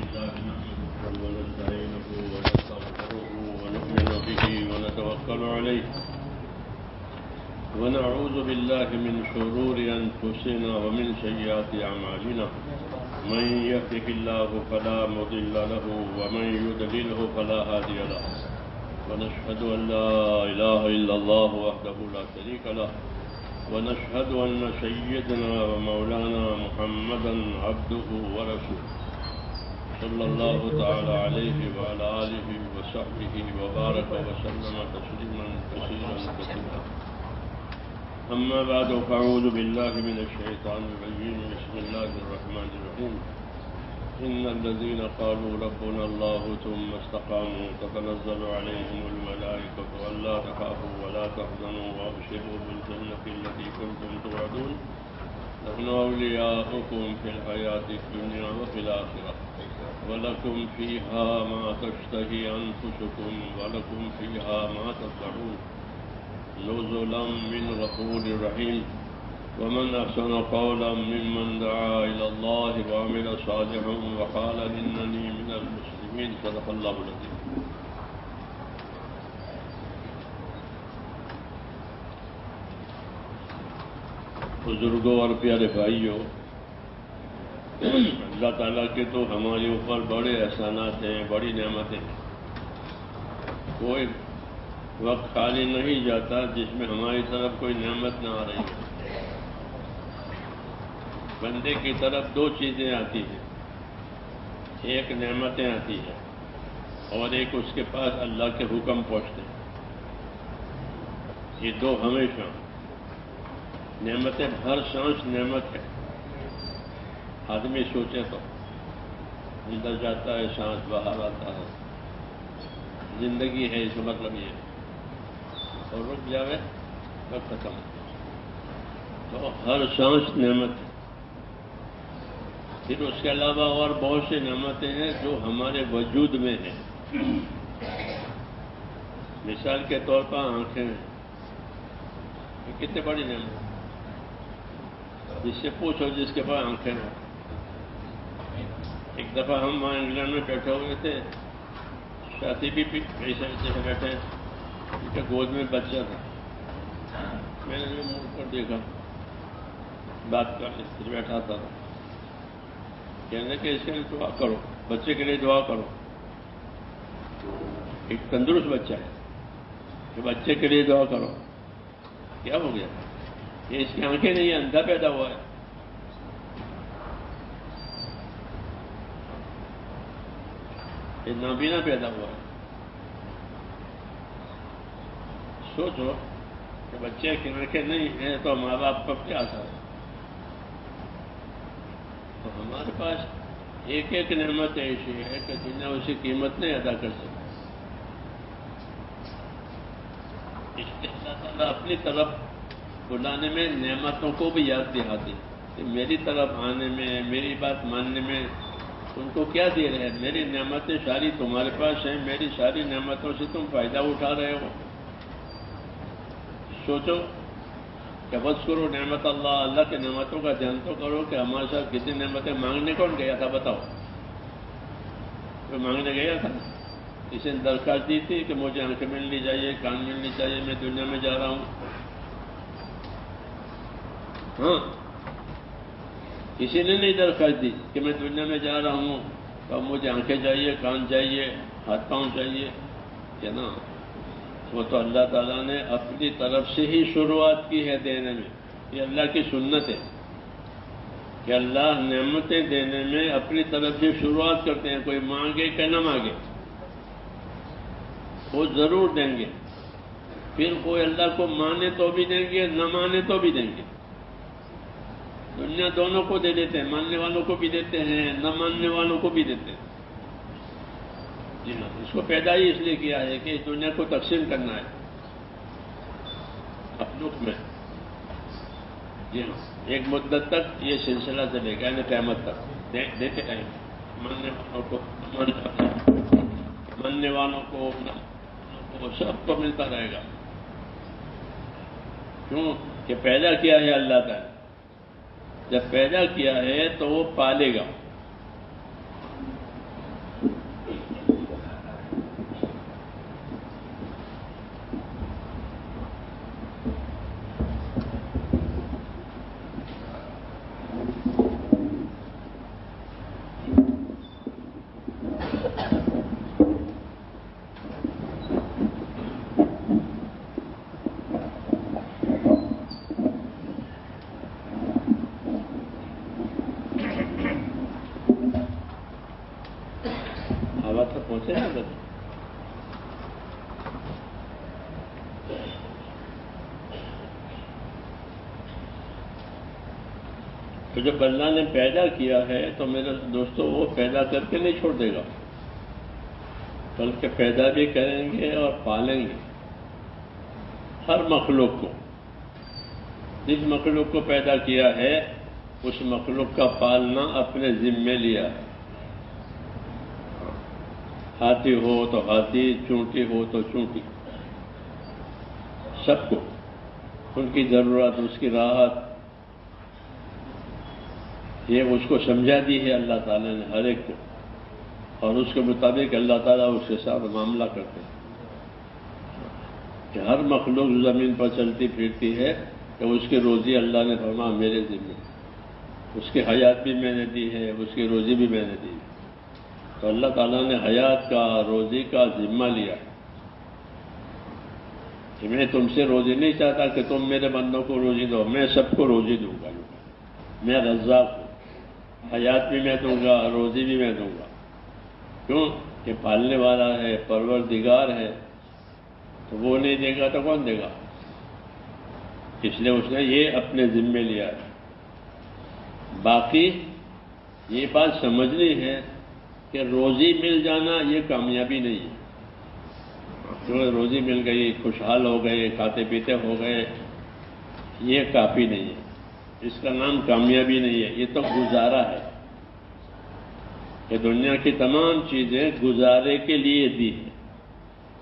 لله نحمده ونستعينه ونستغفره ونؤمن به ونتوكل عليه ونعوذ بالله من شرور أنفسنا ومن سيئات أعمالنا من يهده الله فلا مضل له ومن يضلله فلا هادي له ونشهد أن لا إله إلا الله وحده لا شريك له ونشهد أن سيدنا ومولانا محمدا عبده ورسوله صلى الله تعالى عليه وعلى آله وصحبه وبارك وسلم تسليما كثيرا كثيرا أما بعد فأعوذ بالله من الشيطان الرجيم بسم الله الرحمن الرحيم إن الذين قالوا ربنا الله ثم استقاموا تتنزل عليهم الملائكة ألا تخافوا ولا تحزنوا وأبشروا بالجنة التي كنتم توعدون نحن أولياؤكم في الحياة الدنيا وفي الآخرة ولكم فيها ما تشتهي أنفسكم ولكم فيها ما تدعون نزلا من غفور رحيم ومن أحسن قولا ممن دعا إلى الله وعمل صالحا وقال إنني من المسلمين صدق الله العظيم. بزرگوں اور پیارے بھائیوں، اللہ تعالیٰ کے تو ہمارے اوپر بڑے احسانات ہیں، بڑی نعمتیں ہیں. کوئی وقت خالی نہیں جاتا جس میں ہماری طرف کوئی نعمت نہ آ رہی ہو. بندے کی طرف دو چیزیں آتی ہیں، ایک نعمتیں آتی ہیں اور ایک اس کے پاس اللہ کے حکم پہنچتے ہیں. یہ دو ہمیشہ نعمتیں، ہر سانس نعمت ہے. آدمی سوچے تو اندر جاتا ہے سانس، باہر آتا ہے، زندگی ہے، اس کا مطلب یہ ہے. اور رک جاوے وقت ختم. تو ہر سانس نعمت ہے. پھر اس کے علاوہ اور بہت سی نعمتیں ہیں جو ہمارے وجود میں ہیں. مثال کے طور پر آنکھیں ہیں، یہ کتنے بڑی نعمت. جس سے پوچھو جس کے پاس آنکھیں ہیں. ایک دفعہ ہم وہاں انگلینڈ میں بیٹھے ہوئے تھے، ساتھی بھی ایسے جیسے بیٹھے، ان کے گود میں بچہ تھا. میں نے منہ پر دیکھا، بات کر بیٹھا تھا. کہنے کہ اس کے لیے دعا کرو، بچے کے لیے دعا کرو. ایک تندرست بچہ ہے کہ بچے کے لیے دعا کرو. کیا ہو گیا؟ یہ اس کی آنکھیں نہیں ہیں، اندھا پیدا ہوا ہے. یہ نابینا پیدا ہوا ہے. سوچو کہ بچے کی آنکھیں نہیں ہیں تو ماں باپ کا کیا اثر ہے. تو ہمارے پاس ایک ایک نعمت ایسی ہے کہ دنیا اسی قیمت نہیں ادا کر سکتی. اس لیے اللہ تعالیٰ اپنی طرف بلانے میں نعمتوں کو بھی یاد دلاتی کہ میری طرف آنے میں، میری بات ماننے میں تم کو کیا دے رہے ہیں. میری نعمتیں ساری تمہارے پاس ہیں، میری ساری نعمتوں سے تم فائدہ اٹھا رہے ہو. سوچو کہ بس کرو نعمت اللہ، اللہ کے نعمتوں کا دھیان تو کرو کہ ہمارے ساتھ کتنی نعمتیں. مانگنے کون گیا تھا بتاؤ؟ کوئی مانگنے گیا تھا؟ کسی نے درخواست دی تھی کہ مجھے آنکھیں ملنی چاہیے، کان ملنی چاہیے، میں دنیا میں جا رہا ہوں؟ ہاں، کسی نے نہیں درخواست دی کہ میں دنیا میں جا رہا ہوں تو مجھے آنکھیں چاہیے، کان چاہیے، ہاتھ پاؤں چاہیے. کیا نا؟ وہ تو اللہ تعالیٰ نے اپنی طرف سے ہی شروعات کی ہے دینے میں. یہ اللہ کی سنت ہے کہ اللہ نعمتیں دینے میں اپنی طرف سے شروعات کرتے ہیں. کوئی مانگے کہ نہ مانگے وہ ضرور دیں گے. پھر کوئی اللہ کو مانے تو بھی دیں گے، نہ مانے تو بھی دیں گے. دنیا دونوں کو دے دیتے ہیں، ماننے والوں کو بھی دیتے ہیں، نہ ماننے والوں کو بھی دیتے ہیں. جی ہاں، اس کو پیدا ہی اس لیے کیا ہے کہ اس دنیا کو تقسیم کرنا ہے مخلوق میں. جی ہاں، ایک مدت تک یہ سلسلہ چلے گا، یعنی قیامت تک دیتے رہیں گے. ماننے والوں کو، ماننے والوں کو، سب کو ملتا رہے گا. کیوں کہ پیدا کیا ہے اللہ تعالیٰ. جب پیدا کیا ہے تو وہ پالے گا. پہنچے نا بس. تو جب اللہ نے پیدا کیا ہے تو میرے دوستو وہ پیدا کر کے نہیں چھوڑ دے گا، بلکہ پیدا بھی کریں گے اور پالیں گے ہر مخلوق کو. جس مخلوق کو پیدا کیا ہے اس مخلوق کا پالنا اپنے ذمے لیا ہے. ہاتھی ہو تو ہاتھی، چونٹی ہو تو چونٹی، سب کو ان کی ضرورت، اس کی راحت یہ اس کو سمجھا دی ہے اللہ تعالیٰ نے ہر ایک کو، اور اس کے مطابق اللہ تعالیٰ اس کے ساتھ معاملہ کرتے ہیں کہ ہر مخلوق زمین پر چلتی پھرتی ہے کہ اس کی روزی اللہ نے فرمایا میرے ذمہ، اس کی حیات بھی میں نے دی ہے، اس کی روزی بھی میں نے دی ہے. تو اللہ تعالیٰ نے حیات کا، روزی کا ذمہ لیا کہ میں تم سے روزی نہیں چاہتا کہ تم میرے بندوں کو روزی دو، میں سب کو روزی دوں گا. میں رزاق ہوں، حیات بھی میں دوں گا، روزی بھی میں دوں گا. کیوں کہ پالنے والا ہے، پروردگار ہے، تو وہ نہیں دے گا تو کون دے گا؟ اس لیے اس نے یہ اپنے ذمے لیا ہے. باقی یہ بات سمجھنی ہے کہ روزی مل جانا یہ کامیابی نہیں ہے. جو روزی مل گئی، خوشحال ہو گئے، کھاتے پیتے ہو گئے، یہ کافی نہیں ہے. اس کا نام کامیابی نہیں ہے، یہ تو گزارا ہے. کہ دنیا کی تمام چیزیں گزارے کے لیے دی ہیں.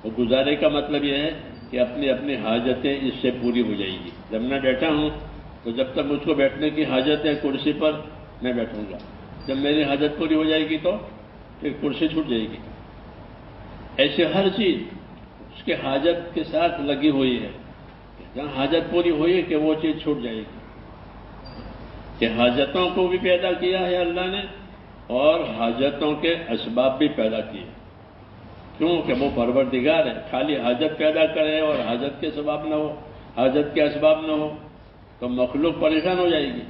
اور گزارے کا مطلب یہ ہے کہ اپنی اپنی حاجتیں اس سے پوری ہو جائیں گی. جب میں بیٹھا ہوں تو جب تک مجھ کو بیٹھنے کی حاجت ہے کرسی پر میں بیٹھوں گا. جب میری حاجت پوری ہو جائے گی تو پھر کرسی چھوٹ جائے گی. ایسے ہر چیز اس کے حاجت کے ساتھ لگی ہوئی ہے. جہاں حاجت پوری ہوئی ہے کہ وہ چیز چھوٹ جائے گی. کہ حاجتوں کو بھی پیدا کیا ہے اللہ نے اور حاجتوں کے اسباب بھی پیدا کیے. کیوں کہ وہ پروردگار ہے. خالی حاجت پیدا کرے اور حاجت کے سبب نہ ہو، حاجت کے اسباب نہ ہو تو مخلوق پریشان ہو جائے گی.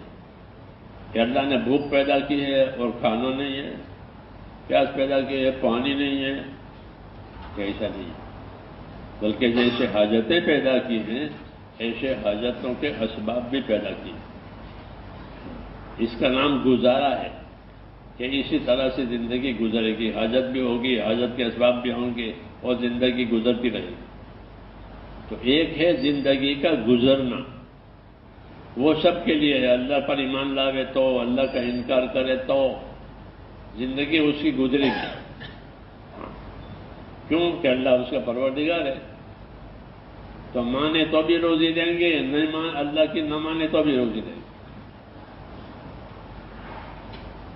کہ اللہ نے بھوک پیدا کی ہے اور کھانا نہیں ہے، پیاس پیدا کی ہے، پانی نہیں ہے، ایسا نہیں ہے. بلکہ جیسے حاجتیں پیدا کی ہیں ایسے حاجتوں کے اسباب بھی پیدا کیے. اس کا نام گزارا ہے کہ اسی طرح سے زندگی گزرے گی. حاجت بھی ہوگی، حاجت کے اسباب بھی ہوں گے اور زندگی گزرتی رہے گی. تو ایک ہے زندگی کا گزرنا، وہ سب کے لیے ہے. اللہ پر ایمان لاوے تو، اللہ کا انکار کرے تو زندگی اس کی گزرے گی. کیوں کہ اللہ اس کا پروردگار ہے. تو مانے تو بھی روزی دیں گے، نہیں اللہ کی نہ مانے تو بھی روزی دیں گے.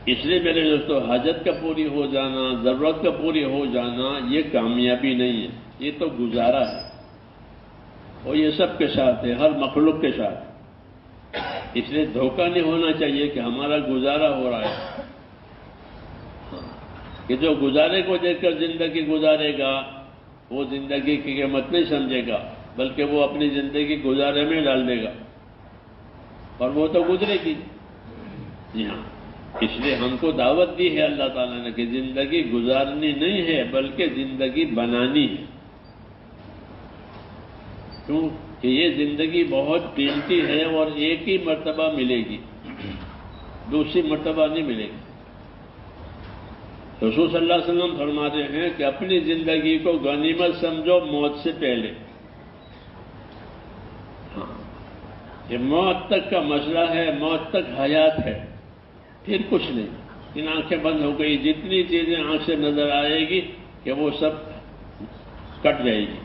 اس لیے میرے دوستو حاجت کا پوری ہو جانا، ضرورت کا پوری ہو جانا یہ کامیابی نہیں ہے، یہ تو گزارا ہے. اور یہ سب کے ساتھ ہے، ہر مخلوق کے ساتھ. اس لیے دھوکہ نہیں ہونا چاہیے کہ ہمارا گزارا ہو رہا ہے. کہ جو گزارے کو دیکھ کر زندگی گزارے گا وہ زندگی کی قیمت نہیں سمجھے گا، بلکہ وہ اپنی زندگی گزارے میں ڈال دے گا اور وہ تو گزرے گی. جی ہاں، اس لیے ہم کو دعوت دی ہے اللہ تعالیٰ نے کہ زندگی گزارنی نہیں ہے بلکہ زندگی بنانی ہے. کیوں کہ یہ زندگی بہت قیمتی ہے اور ایک ہی مرتبہ ملے گی، دوسری مرتبہ نہیں ملے گی. رسول صلی اللہ علیہ وسلم فرماتے ہیں کہ اپنی زندگی کو غنیمت سمجھو موت سے پہلے. ہاں، یہ موت تک کا مسئلہ ہے، موت تک حیات ہے، پھر کچھ نہیں. ان آنکھیں بند ہو گئی، جتنی چیزیں آنکھ سے نظر آئے گی کہ وہ سب کٹ جائے گی.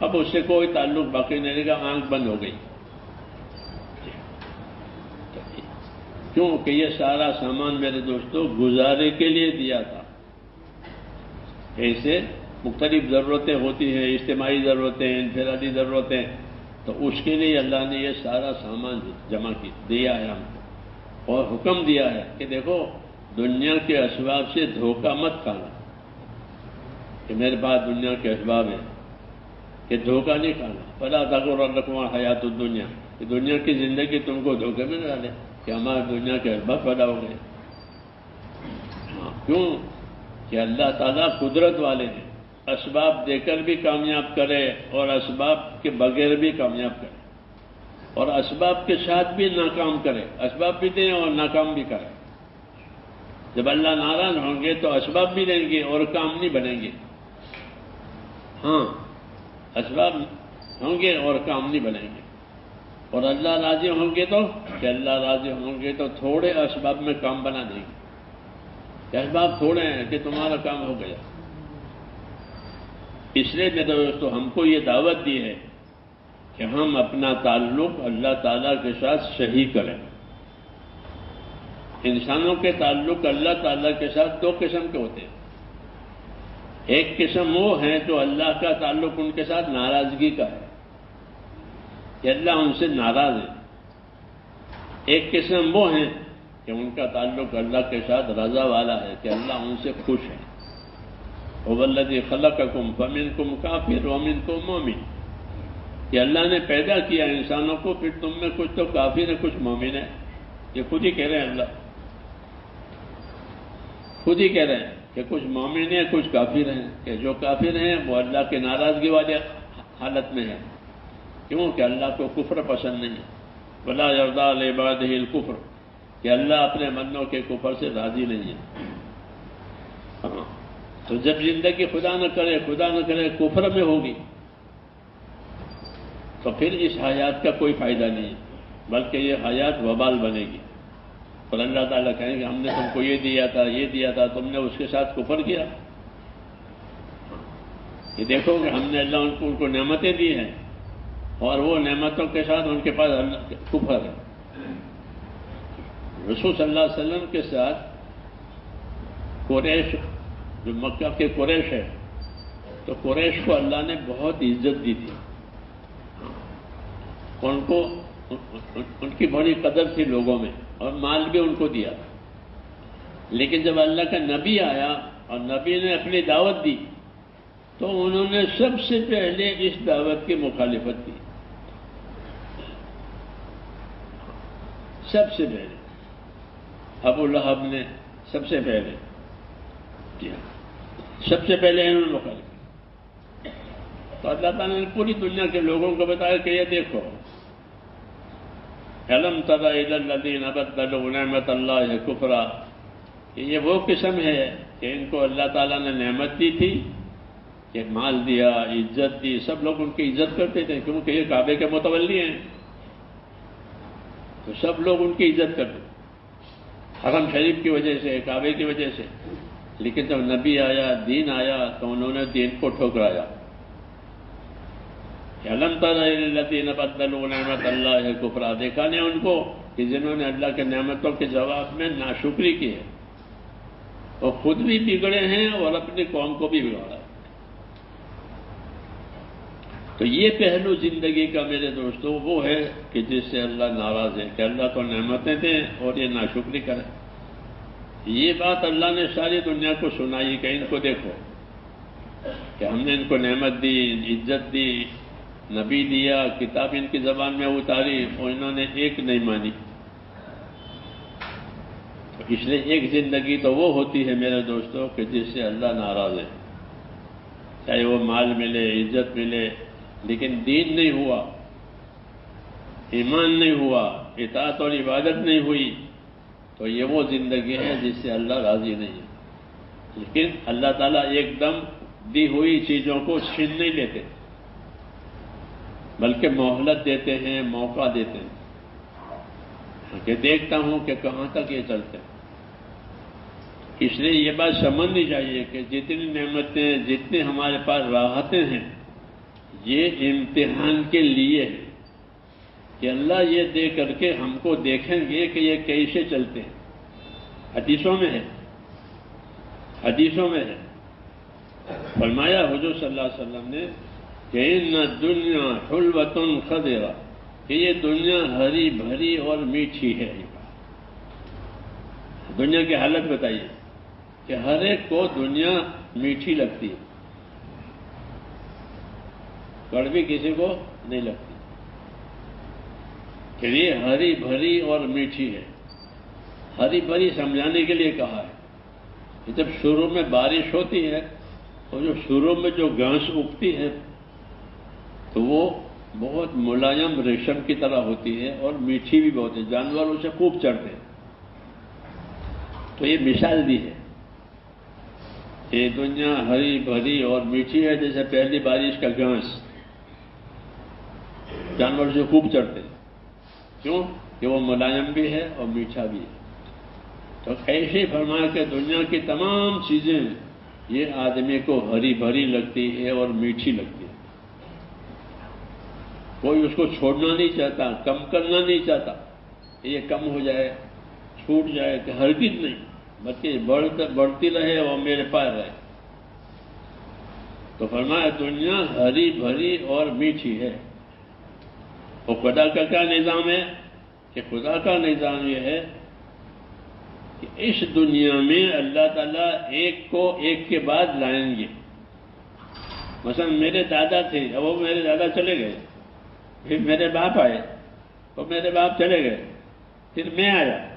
اب اس سے کوئی تعلق باقی نہیں رہے گا، آنکھ بند ہو گئی. کیوں کہ یہ سارا سامان میرے دوستوں گزارے کے لیے دیا تھا. ایسے مختلف ضرورتیں ہوتی ہیں، اجتماعی ضرورتیں، انفرادی ضرورتیں، تو اس کے لیے اللہ نے یہ سارا سامان جمع دیا ہے ہم کو، اور حکم دیا ہے کہ دیکھو دنیا کے اسباب سے دھوکہ مت کھانا. کہ میرے پاس دنیا کے اسباب ہیں، کہ دھوکہ نہیں کھانا. فلا تغرنکم الحیات الدنیا، کہ دنیا کی زندگی تم کو دھوکے میں نہ ڈالے کہ ہمارے دنیا کے اسباب پیدا ہو گئے. ہاں، کیوں کہ اللہ تعالیٰ قدرت والے ہیں، اسباب دے کر بھی کامیاب کرے اور اسباب کے بغیر بھی کامیاب کرے، اور اسباب کے ساتھ بھی ناکام کرے، اسباب بھی دیں اور ناکام بھی کرے۔ جب اللہ ناراض ہوں گے تو اسباب بھی دیں گے اور کام نہیں بنیں گے۔ ہاں، اسباب ہوں گے اور کام نہیں بنیں گے۔ اور اللہ راضی ہوں گے تو کہ اللہ راضی ہوں گے تو تھوڑے اسباب میں کام بنا دیں گے کہ اسباب تھوڑے ہیں کہ تمہارا کام ہو گیا۔ اس لیے میرے دوستو ہم کو یہ دعوت دی ہے کہ ہم اپنا تعلق اللہ تعالیٰ کے ساتھ صحیح کریں۔ انسانوں کے تعلق اللہ تعالیٰ کے ساتھ دو قسم کے ہوتے ہیں۔ ایک قسم وہ ہے جو اللہ کا تعلق ان کے ساتھ ناراضگی کا ہے کہ اللہ ان سے ناراض ہے۔ ایک قسم وہ ہے کہ ان کا تعلق اللہ کے ساتھ رضا والا ہے کہ اللہ ان سے خوش ہے۔ هو الذی خلقکم فمنکم کافر ومنکم مومن، کہ اللہ نے پیدا کیا انسانوں کو، پھر تم میں کچھ تو کافر ہے کچھ مومن ہے۔ یہ خود ہی کہہ رہے ہیں، اللہ خود ہی کہہ رہے ہیں کہ کچھ مومن ہیں کچھ کافر ہیں، کہ جو کافر ہیں وہ اللہ کے ناراضگی والے حالت میں ہے۔ کیوں کہ اللہ کو کفر پسند نہیں ہے۔ وَلَا يَرْضَىٰ لِعِبَادِهِ الْكُفْرَ، کہ اللہ اپنے بندوں کے کفر سے راضی نہیں ہے۔ ہاں، تو جب زندگی خدا نہ کرے کفر میں ہوگی تو پھر اس حیات کا کوئی فائدہ نہیں ہے، بلکہ یہ حیات وبال بنے گی۔ اور اللہ تعالیٰ کہیں گے ہم نے تم کو یہ دیا تھا تم نے اس کے ساتھ کفر کیا۔ یہ دیکھو کہ ہم نے اللہ ان کو نعمتیں دی ہیں اور وہ نعمتوں کے ساتھ ان کے پاس کفر ہے۔ رسول صلی اللہ علیہ وسلم کے ساتھ قریش، جو مکہ کے قریش ہے، تو قریش کو اللہ نے بہت عزت دی تھی، ان کو ان کی بڑی قدر تھی لوگوں میں، اور مال بھی ان کو دیا۔ لیکن جب اللہ کا نبی آیا اور نبی نے اپنی دعوت دی تو انہوں نے سب سے پہلے اس دعوت کی مخالفت کی، سب سے پہلے ابو لہب نے سب سے پہلے کیا، سب سے پہلے انہوں نے مخالفت کی۔ تو اللہ تعالیٰ نے پوری دنیا کے لوگوں کو بتایا کہ یہ دیکھو، أَلَمْ تَرَ إِلَى الَّذِينَ بَدَّلُوا نِعْمَةَ اللَّهِ كُفْرًا، کہ یہ وہ قسم ہے کہ ان کو اللہ تعالیٰ نے نعمت دی تھی کہ مال دیا، عزت دی، سب لوگ ان کی عزت کرتے تھے کیونکہ یہ کعبے کے متولی ہیں، تو سب لوگ ان کی عزت کرتے تھے حرم شریف کی وجہ سے، کعبے کی وجہ سے۔ لیکن جب نبی آیا، دین آیا، تو انہوں نے دین کو ٹھکرایا۔ أَلَمْ تَرَ إِلَى الَّذِينَ بَدَّلُوا نِعْمَةَ اللَّهِ كُفْرًا، دیکھا نہیں ان کو کہ جنہوں نے اللہ کے نعمتوں کے جواب میں ناشکری کی ہے، وہ خود بھی بگڑے ہیں اور اپنی قوم کو بھی بگاڑا ہے۔ تو یہ پہلو زندگی کا میرے دوستو وہ ہے کہ جس سے اللہ ناراض ہے، کہ اللہ کو نعمتیں دیں اور یہ ناشکری کرے۔ یہ بات اللہ نے ساری دنیا کو سنائی کہ ان کو دیکھو کہ ہم نے ان کو نعمت دی، عزت دی، نبی دیا، کتاب ان کی زبان میں اتاری، اور انہوں نے ایک نہیں مانی۔ اس لیے ایک زندگی تو وہ ہوتی ہے میرے دوستو کہ جس سے اللہ ناراض ہے، چاہے وہ مال ملے، عزت ملے، لیکن دین نہیں ہوا، ایمان نہیں ہوا، اطاعت اور عبادت نہیں ہوئی، تو یہ وہ زندگی ہے جس سے اللہ راضی نہیں ہے۔ لیکن اللہ تعالیٰ ایک دم دی ہوئی چیزوں کو چھین نہیں لیتے، بلکہ مہلت دیتے ہیں، موقع دیتے ہیں کہ دیکھتا ہوں کہ کہاں تک یہ چلتے ہیں۔ اس لیے یہ بات سمجھنی چاہیے کہ جتنی نعمتیں، جتنے ہمارے پاس راحتیں ہیں، یہ امتحان کے لیے ہے کہ اللہ یہ دے کر کے ہم کو دیکھیں گے کہ یہ کیسے چلتے ہیں۔ حدیثوں میں ہے، حدیثوں میں ہے، فرمایا حضور صلی اللہ علیہ وسلم نے کہ ان الدنیا حلوۃ خضرہ، کہ یہ دنیا ہری بھری اور میٹھی ہے۔ دنیا کی حالت بتائیے کہ ہر ایک کو دنیا میٹھی لگتی ہے، کڑوی کسی کو نہیں لگتی، کہ یہ ہری بھری اور میٹھی ہے۔ ہری بھری سمجھانے کے لیے کہا ہے کہ جب شروع میں بارش ہوتی ہے اور جو شروع میں جو گھاس اگتی ہے تو وہ بہت ملائم ریشم کی طرح ہوتی ہے اور میٹھی بھی بہت ہے، جانور اسے خوب چڑھتے ہیں۔ تو یہ مثال دی ہے، یہ دنیا ہری بھری اور میٹھی ہے جیسے پہلی بارش کا گھاس، جانور اسے خوب چڑھتے ہیں۔ کیوں کہ وہ ملائم بھی ہے اور میٹھا بھی ہے۔ تو ایسے ہی فرمایا کہ دنیا کی تمام چیزیں یہ آدمی کو ہری بھری لگتی ہے اور میٹھی لگتی ہے، کوئی اس کو چھوڑنا نہیں چاہتا، کم کرنا نہیں چاہتا، یہ کم ہو جائے، چھوٹ جائے، کہ ہرگز نہیں، بلکہ بڑھتی رہے اور میرے پاس رہے۔ تو فرمایا دنیا ہری بھری اور میٹھی ہے۔ اور خدا کا کیا نظام ہے؟ کہ خدا کا نظام یہ ہے کہ اس دنیا میں اللہ تعالیٰ ایک کو ایک کے بعد لائیں گے۔ مثلا میرے دادا تھے، اب وہ میرے دادا چلے گئے، پھر میرے باپ آئے تو میرے باپ چلے گئے، پھر میں آیا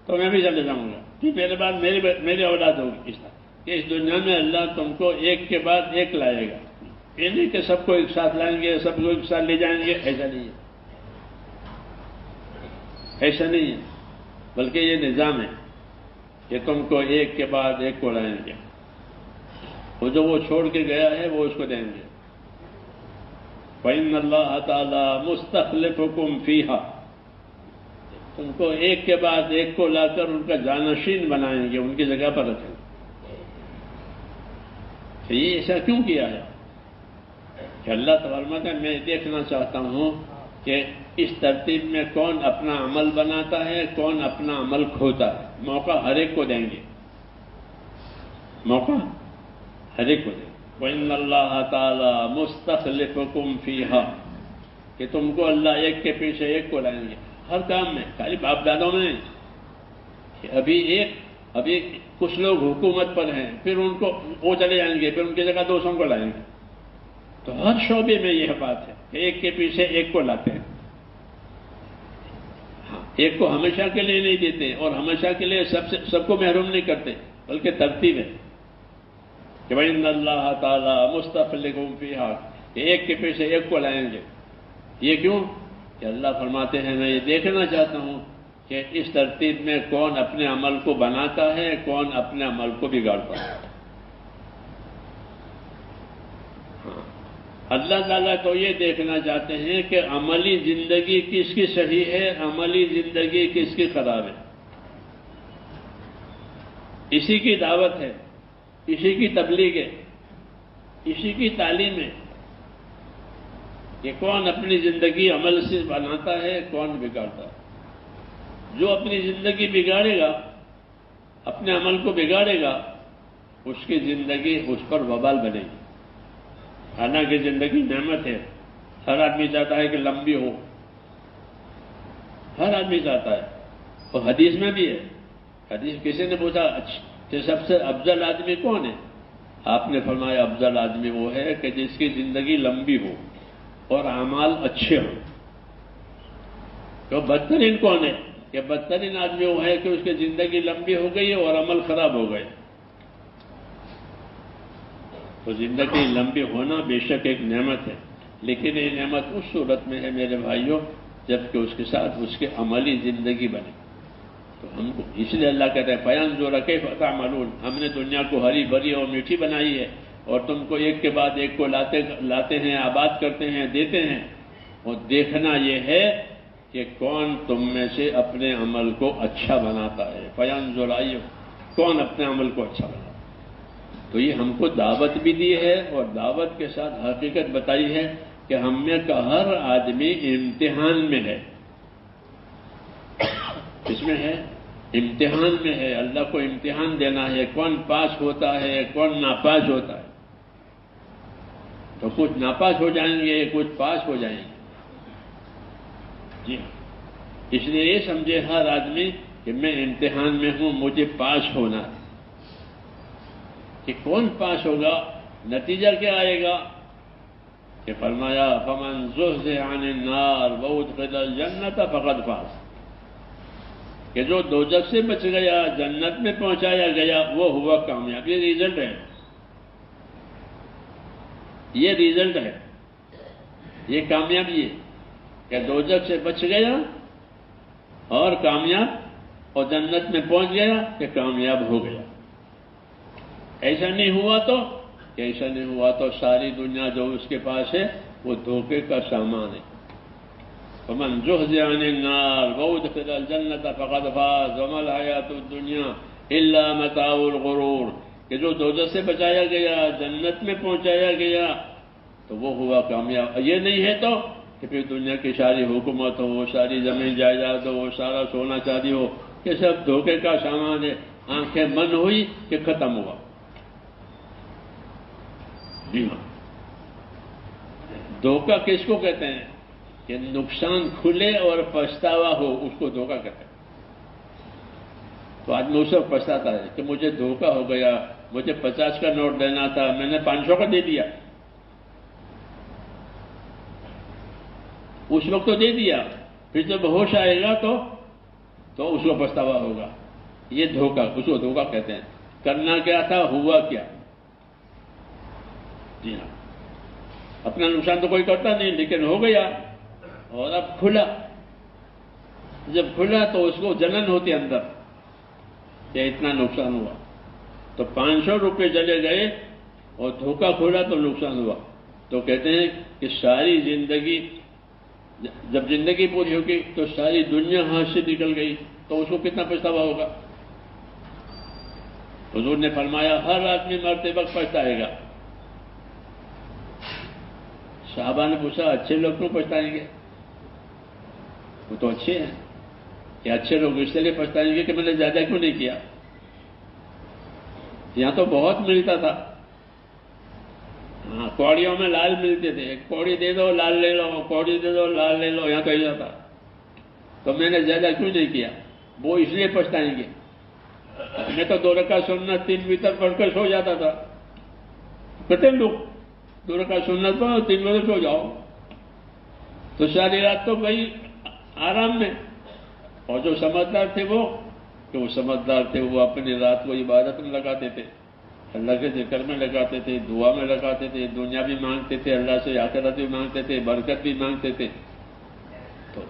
تو میں بھی چلے جاؤں گا، پھر میرے بعد میری اولاد ہوگی۔ اس طرح کہ اس دنیا میں اللہ تم کو ایک کے بعد ایک لائے گا، یہ نہیں کہ سب کو ایک ساتھ لائیں گے، سب کو ایک ساتھ لے جائیں گے، ایسا نہیں ہے، ایسا نہیں ہے، بلکہ یہ نظام ہے کہ تم کو ایک کے بعد ایک کو لائیں گے، وہ جو وہ چھوڑ کے گیا ہے وہ اس کو دیں گے۔ فَإِنَّ اللَّهَ تَعَالَى مُسْتَخْلِفُكُمْ فِيهَا، تم کو ایک کے بعد ایک کو لا کر ان کا جانشین بنائیں گے، ان کی جگہ پر رکھیں گے۔ کہ یہ ایسا کیوں کیا ہے؟ کہ اللہ فرماتا ہے میں دیکھنا چاہتا ہوں کہ اس ترتیب میں کون اپنا عمل بناتا ہے، کون اپنا عمل کھوتا ہے۔ موقع ہر ایک کو دیں گے، موقع ہر ایک کو دیں گے۔ وَإِنَّ اللَّهَ تَعَالَى مُسْتَخْلِفُكُمْ فِيهَا، کہ تم کو اللہ ایک کے پیچھے ایک کو لائیں گے ہر کام میں، خالی باپ دادوں میں نہیں کہ ابھی کچھ لوگ حکومت پر ہیں، پھر ان کو وہ چلے جائیں گے، پھر ان کی جگہ دوسروں کو لائیں گے۔ تو ہر شعبے میں یہ بات ہے کہ ایک کے پیچھے ایک کو لاتے ہیں، ایک کو ہمیشہ کے لیے نہیں دیتے اور ہمیشہ کے لیے سب کو محروم نہیں کرتے، بلکہ ترتیب ہے کہ وَإِنَّ اللَّهَ تَعَالَى مُسْتَخْلِفُكُمْ فِيهَا، کہ ایک کے پیچھے ایک کو لائیں گے۔ یہ کیوں؟ کہ اللہ فرماتے ہیں میں یہ دیکھنا چاہتا ہوں کہ اس ترتیب میں کون اپنے عمل کو بناتا ہے، کون اپنے عمل کو بگاڑتا ہے۔ اللہ تعالیٰ تو یہ دیکھنا چاہتے ہیں کہ عملی زندگی کس کی صحیح ہے، عملی زندگی کس کی خراب ہے۔ اسی کی دعوت ہے، اسی کی تبلیغ ہے، اسی کی تعلیم ہے کہ کون اپنی زندگی عمل سے بناتا ہے، کون بگاڑتا ہے۔ جو اپنی زندگی بگاڑے گا، اپنے عمل کو بگاڑے گا، اس کی زندگی اس پر وبال بنے گی۔ حالانکہ زندگی نعمت ہے، ہر آدمی چاہتا ہے کہ لمبی ہو، ہر آدمی چاہتا ہے، اور حدیث میں بھی ہے۔ حدیث کسی نے پوچھا کہ سب سے افضل آدمی کون ہے؟ آپ نے فرمایا افضل آدمی وہ ہے کہ جس کی زندگی لمبی ہو اور اعمال اچھے ہوں۔ تو بدترین کون ہے؟ کہ بدترین آدمی وہ ہے کہ اس کی زندگی لمبی ہو گئی اور عمل خراب ہو گئے۔ تو زندگی لمبی ہونا بے شک ایک نعمت ہے، لیکن یہ نعمت اس صورت میں ہے میرے بھائیوں جبکہ اس کے ساتھ اس کے عملی زندگی بنے۔ تو ہم کو اس لیے اللہ کہتا ہے فَيَنْظُرَ كَيْفَ تَعْمَلُونَ، ہم نے دنیا کو ہری بھری اور میٹھی بنائی ہے اور تم کو ایک کے بعد ایک کو لاتے ہیں، آباد کرتے ہیں، دیتے ہیں، اور دیکھنا یہ ہے کہ کون تم میں سے اپنے عمل کو اچھا بناتا ہے۔ فَيَنْظُرَ کون اپنے عمل کو اچھا بناتا ہے۔ تو یہ ہم کو دعوت بھی دی ہے اور دعوت کے ساتھ حقیقت بتائی ہے کہ ہم میں کا ہر آدمی امتحان میں ہے۔ اس میں ہے امتحان میں ہے، اللہ کو امتحان دینا ہے، کون پاس ہوتا ہے، کون ناپاس ہوتا ہے۔ تو کچھ ناپاس ہو جائیں گے، کچھ پاس ہو جائیں گے۔ جی اس لیے یہ سمجھے ہر آدمی کہ میں امتحان میں ہوں، مجھے پاس ہونا ہے۔ کہ کون پاس ہوگا، نتیجہ کیا آئے گا؟ کہ فرمایا فَمَنْ زُحْزِحَ عَنِ النَّارِ وَأُدْخِلَ الْجَنَّةَ فَقَدْ فَازَ، کہ جو دوزخ سے بچ گیا جنت میں پہنچایا گیا وہ ہوا کامیاب. یہ ریزلٹ ہے, یہ ریزلٹ ہے, یہ کامیابی ہے کہ دوزخ سے بچ گیا اور کامیاب, اور جنت میں پہنچ گیا کہ کامیاب ہو گیا. ایسا نہیں ہوا تو ساری دنیا جو اس کے پاس ہے وہ دھوکے کا سامان ہے. فمن زحزح عن النار وادخل الجنة فقد فاز وما الحیاة الدنیا الا متاع الغرور. کہ جو دوزخ سے بچایا گیا جنت میں پہنچایا گیا تو وہ ہوا کامیاب. یہ نہیں ہے تو کہ پھر دنیا کی ساری حکومت ہو, ساری زمین جائیداد ہو, سارا سونا چاندی ہو, یہ سب دھوکے کا سامان ہے. آنکھیں بند ہوئی کہ ختم ہوا. جی ہاں, دھوکہ کس کو کہتے ہیں؟ کہ نقصان کھلے اور پچھتاوا ہو, اس کو دھوکہ کہتے ہیں. تو آدمی اس وقت پچھتاتا ہے کہ مجھے دھوکہ ہو گیا, مجھے 50 کا نوٹ دینا تھا, میں نے 500 کا دے دیا. اس وقت تو دے دیا, پھر جب ہوش آئے گا تو اس کو پچھتاوا ہوگا. یہ دھوکہ, اس کو دھوکہ کہتے ہیں. کرنا کیا تھا, ہوا کیا. جی ہاں, اپنا نقصان تو کوئی کرتا نہیں, لیکن ہو گیا اور اب کھلا. جب کھلا تو اس کو جلن ہوتی اندر کہ اتنا نقصان ہوا. تو 500 روپے چلے گئے اور دھوکہ کھولا تو نقصان ہوا. تو کہتے ہیں کہ ساری زندگی, جب زندگی پوری ہوگی تو ساری دنیا ہاتھ سے نکل گئی تو اس کو کتنا پچھتاوا ہوگا. حضور نے فرمایا ہر آدمی مرتے وقت پچھتائے گا. صحابہ نے پوچھا اچھے لوگ کیوں پچھتائیں گے؟ وہ تو اچھے ہیں. کہ اچھے لوگ اس لیے پچھتائیں گے کہ میں نے زیادہ کیوں نہیں کیا. یہاں تو بہت ملتا تھا, ہاں کوڑیوں میں لال ملتے تھے, ایک کوڑی دے دو لال لے لو, کوڑی دے دو لال لے لو, یہاں تو ایسا تھا. تو میں نے زیادہ کیوں نہیں کیا, وہ اس لیے پچھتائیں گے. میں تو 2 رکعت سنت 3 وتر پڑھ کر سو جاتا تھا. کہتے لوگ 2 رکعت سنت پڑھو 3 وتر سو جاؤ, تو ساری رات تو گئی آرام میں. اور جو سمجھدار تھے وہ سمجھدار تھے, وہ اپنی رات کو عبادت میں لگاتے تھے, اللہ کے ذکر میں لگاتے تھے, دعا میں لگاتے تھے, دنیا بھی مانگتے تھے, اللہ سے آخرت بھی مانگتے تھے, برکت بھی مانگتے تھے. تو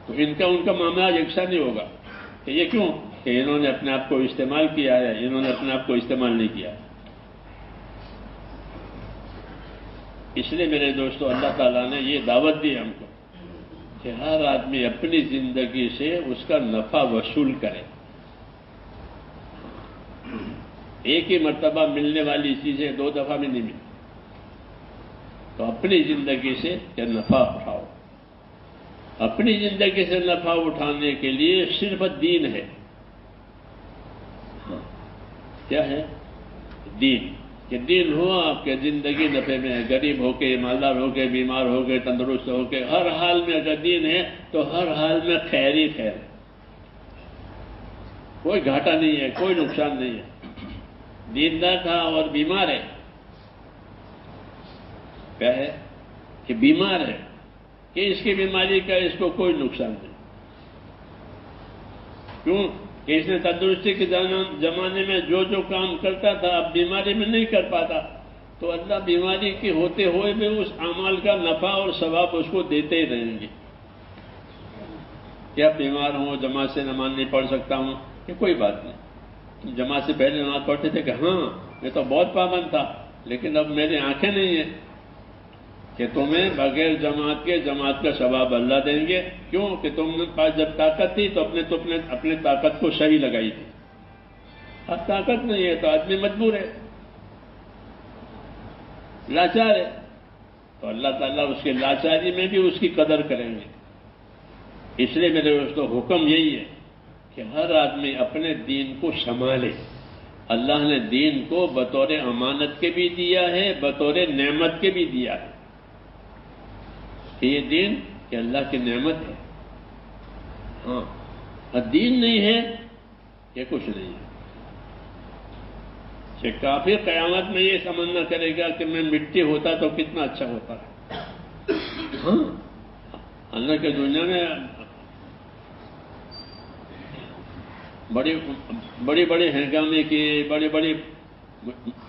ان کا معاملہ یکساں نہیں ہوگا. کہ یہ کیوں؟ کہ انہوں نے اپنے آپ کو استعمال کیا ہے, انہوں نے اپنے آپ کو استعمال نہیں کیا. اس لیے میرے دوستو اللہ تعالیٰ نے یہ دعوت دی ہم کو کہ ہر آدمی اپنی زندگی سے اس کا نفع وصول کرے. ایک ہی مرتبہ ملنے والی چیزیں 2 دفعہ میں نہیں ملتی. تو اپنی زندگی سے کیا نفع اٹھاؤ. اپنی زندگی سے نفع اٹھانے کے لیے صرف دین ہے. کیا ہے؟ دین. کہ دین ہوا آپ کے زندگی نفع میں ہے, غریب ہو کے, مالدار ہو کے, بیمار ہو کے, تندرست ہو کے, ہر حال میں اگر دین ہے تو ہر حال میں خیر ہی خیر ہے. کوئی گھاٹا نہیں ہے, کوئی نقصان نہیں ہے. دیندار تھا اور بیمار ہے, کیا ہے کہ بیمار ہے, کہ اس کی بیماری کا اس کو کوئی نقصان نہیں. کیوں کہ اس نے تندرستی کے زمانے میں جو کام کرتا تھا اب بیماری میں نہیں کر پاتا, تو اللہ بیماری کے ہوتے ہوئے بھی اس اعمال کا نفع اور ثواب اس کو دیتے ہی رہیں گے. کیا بیمار ہوں, جماعت سے نماز نہیں پڑھ سکتا ہوں, کہ کوئی بات نہیں. جماعت سے پہلے نماز پڑھتے تھے کہ ہاں میں تو بہت پابند تھا, لیکن اب میری آنکھیں نہیں ہیں. کہ تمہیں بغیر جماعت کے جماعت کا ثواب اللہ دیں گے. کیوں کہ تم پاس جب طاقت تھی تو اپنے طاقت کو صحیح لگائی تھی. اب طاقت نہیں ہے تو آدمی مجبور ہے, لاچار ہے, تو اللہ تعالیٰ اس کے لاچاری میں بھی اس کی قدر کریں گے. اس لیے میرے دوستوں حکم یہی ہے کہ ہر آدمی اپنے دین کو سنبھالے. اللہ نے دین کو بطور امانت کے بھی دیا ہے, بطور نعمت کے بھی دیا ہے. کہ یہ دین کہ اللہ کی نعمت ہے. ہاں, اور دین نہیں ہے یہ کچھ نہیں ہے. کہ کافر قیامت میں یہ سمجھنا کرے گا کہ میں مٹی ہوتا تو کتنا اچھا ہوتا. ہاں, اللہ کے دنیا میں بڑی بڑی ہنگامے کیے، بڑے بڑے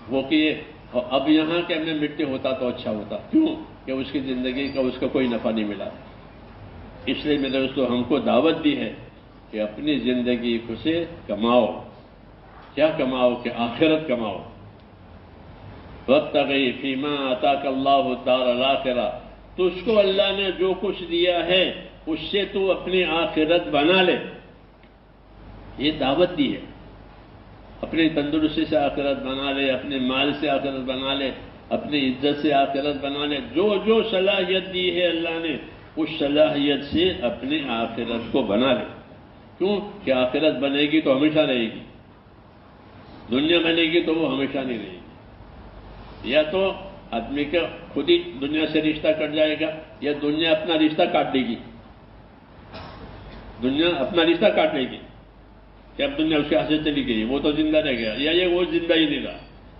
وہ کیے، اور اب یہاں کے میں مٹی ہوتا تو اچھا ہوتا. کیوں کہ اس کی زندگی کا اس کا کوئی نفع نہیں ملا. اس لیے میرے دوستو ہم کو دعوت دی ہے کہ اپنی زندگی کو سے کماؤ. کیا کماؤ؟ کہ آخرت کماؤ. وابتغی فیما آتاک اللہ الدار الآخرہ، تو اس کو اللہ نے جو کچھ دیا ہے اس سے تو اپنی آخرت بنا لے. یہ دعوت دی ہے. اپنی تندرستی سے آخرت بنا لے، اپنے مال سے آخرت بنا لے، اپنی عزت سے آخرت بنا لے. جو صلاحیت دی ہے اللہ نے اس صلاحیت سے اپنی آخرت کو بنا لے. کیوں کہ آخرت بنے گی تو ہمیشہ رہے گی، دنیا بنے گی تو وہ ہمیشہ نہیں رہے گی. یا تو آدمی کا خود ہی دنیا سے رشتہ کٹ جائے گا، یا دنیا اپنا رشتہ کاٹ لے گی. دنیا اپنا رشتہ کاٹ لے گی کہ اب دنیا اس کے ہاتھ سے چلی گئی، وہ تو زندہ رہ گیا، یا یہ وہ زندہ ہی نہیں رہا.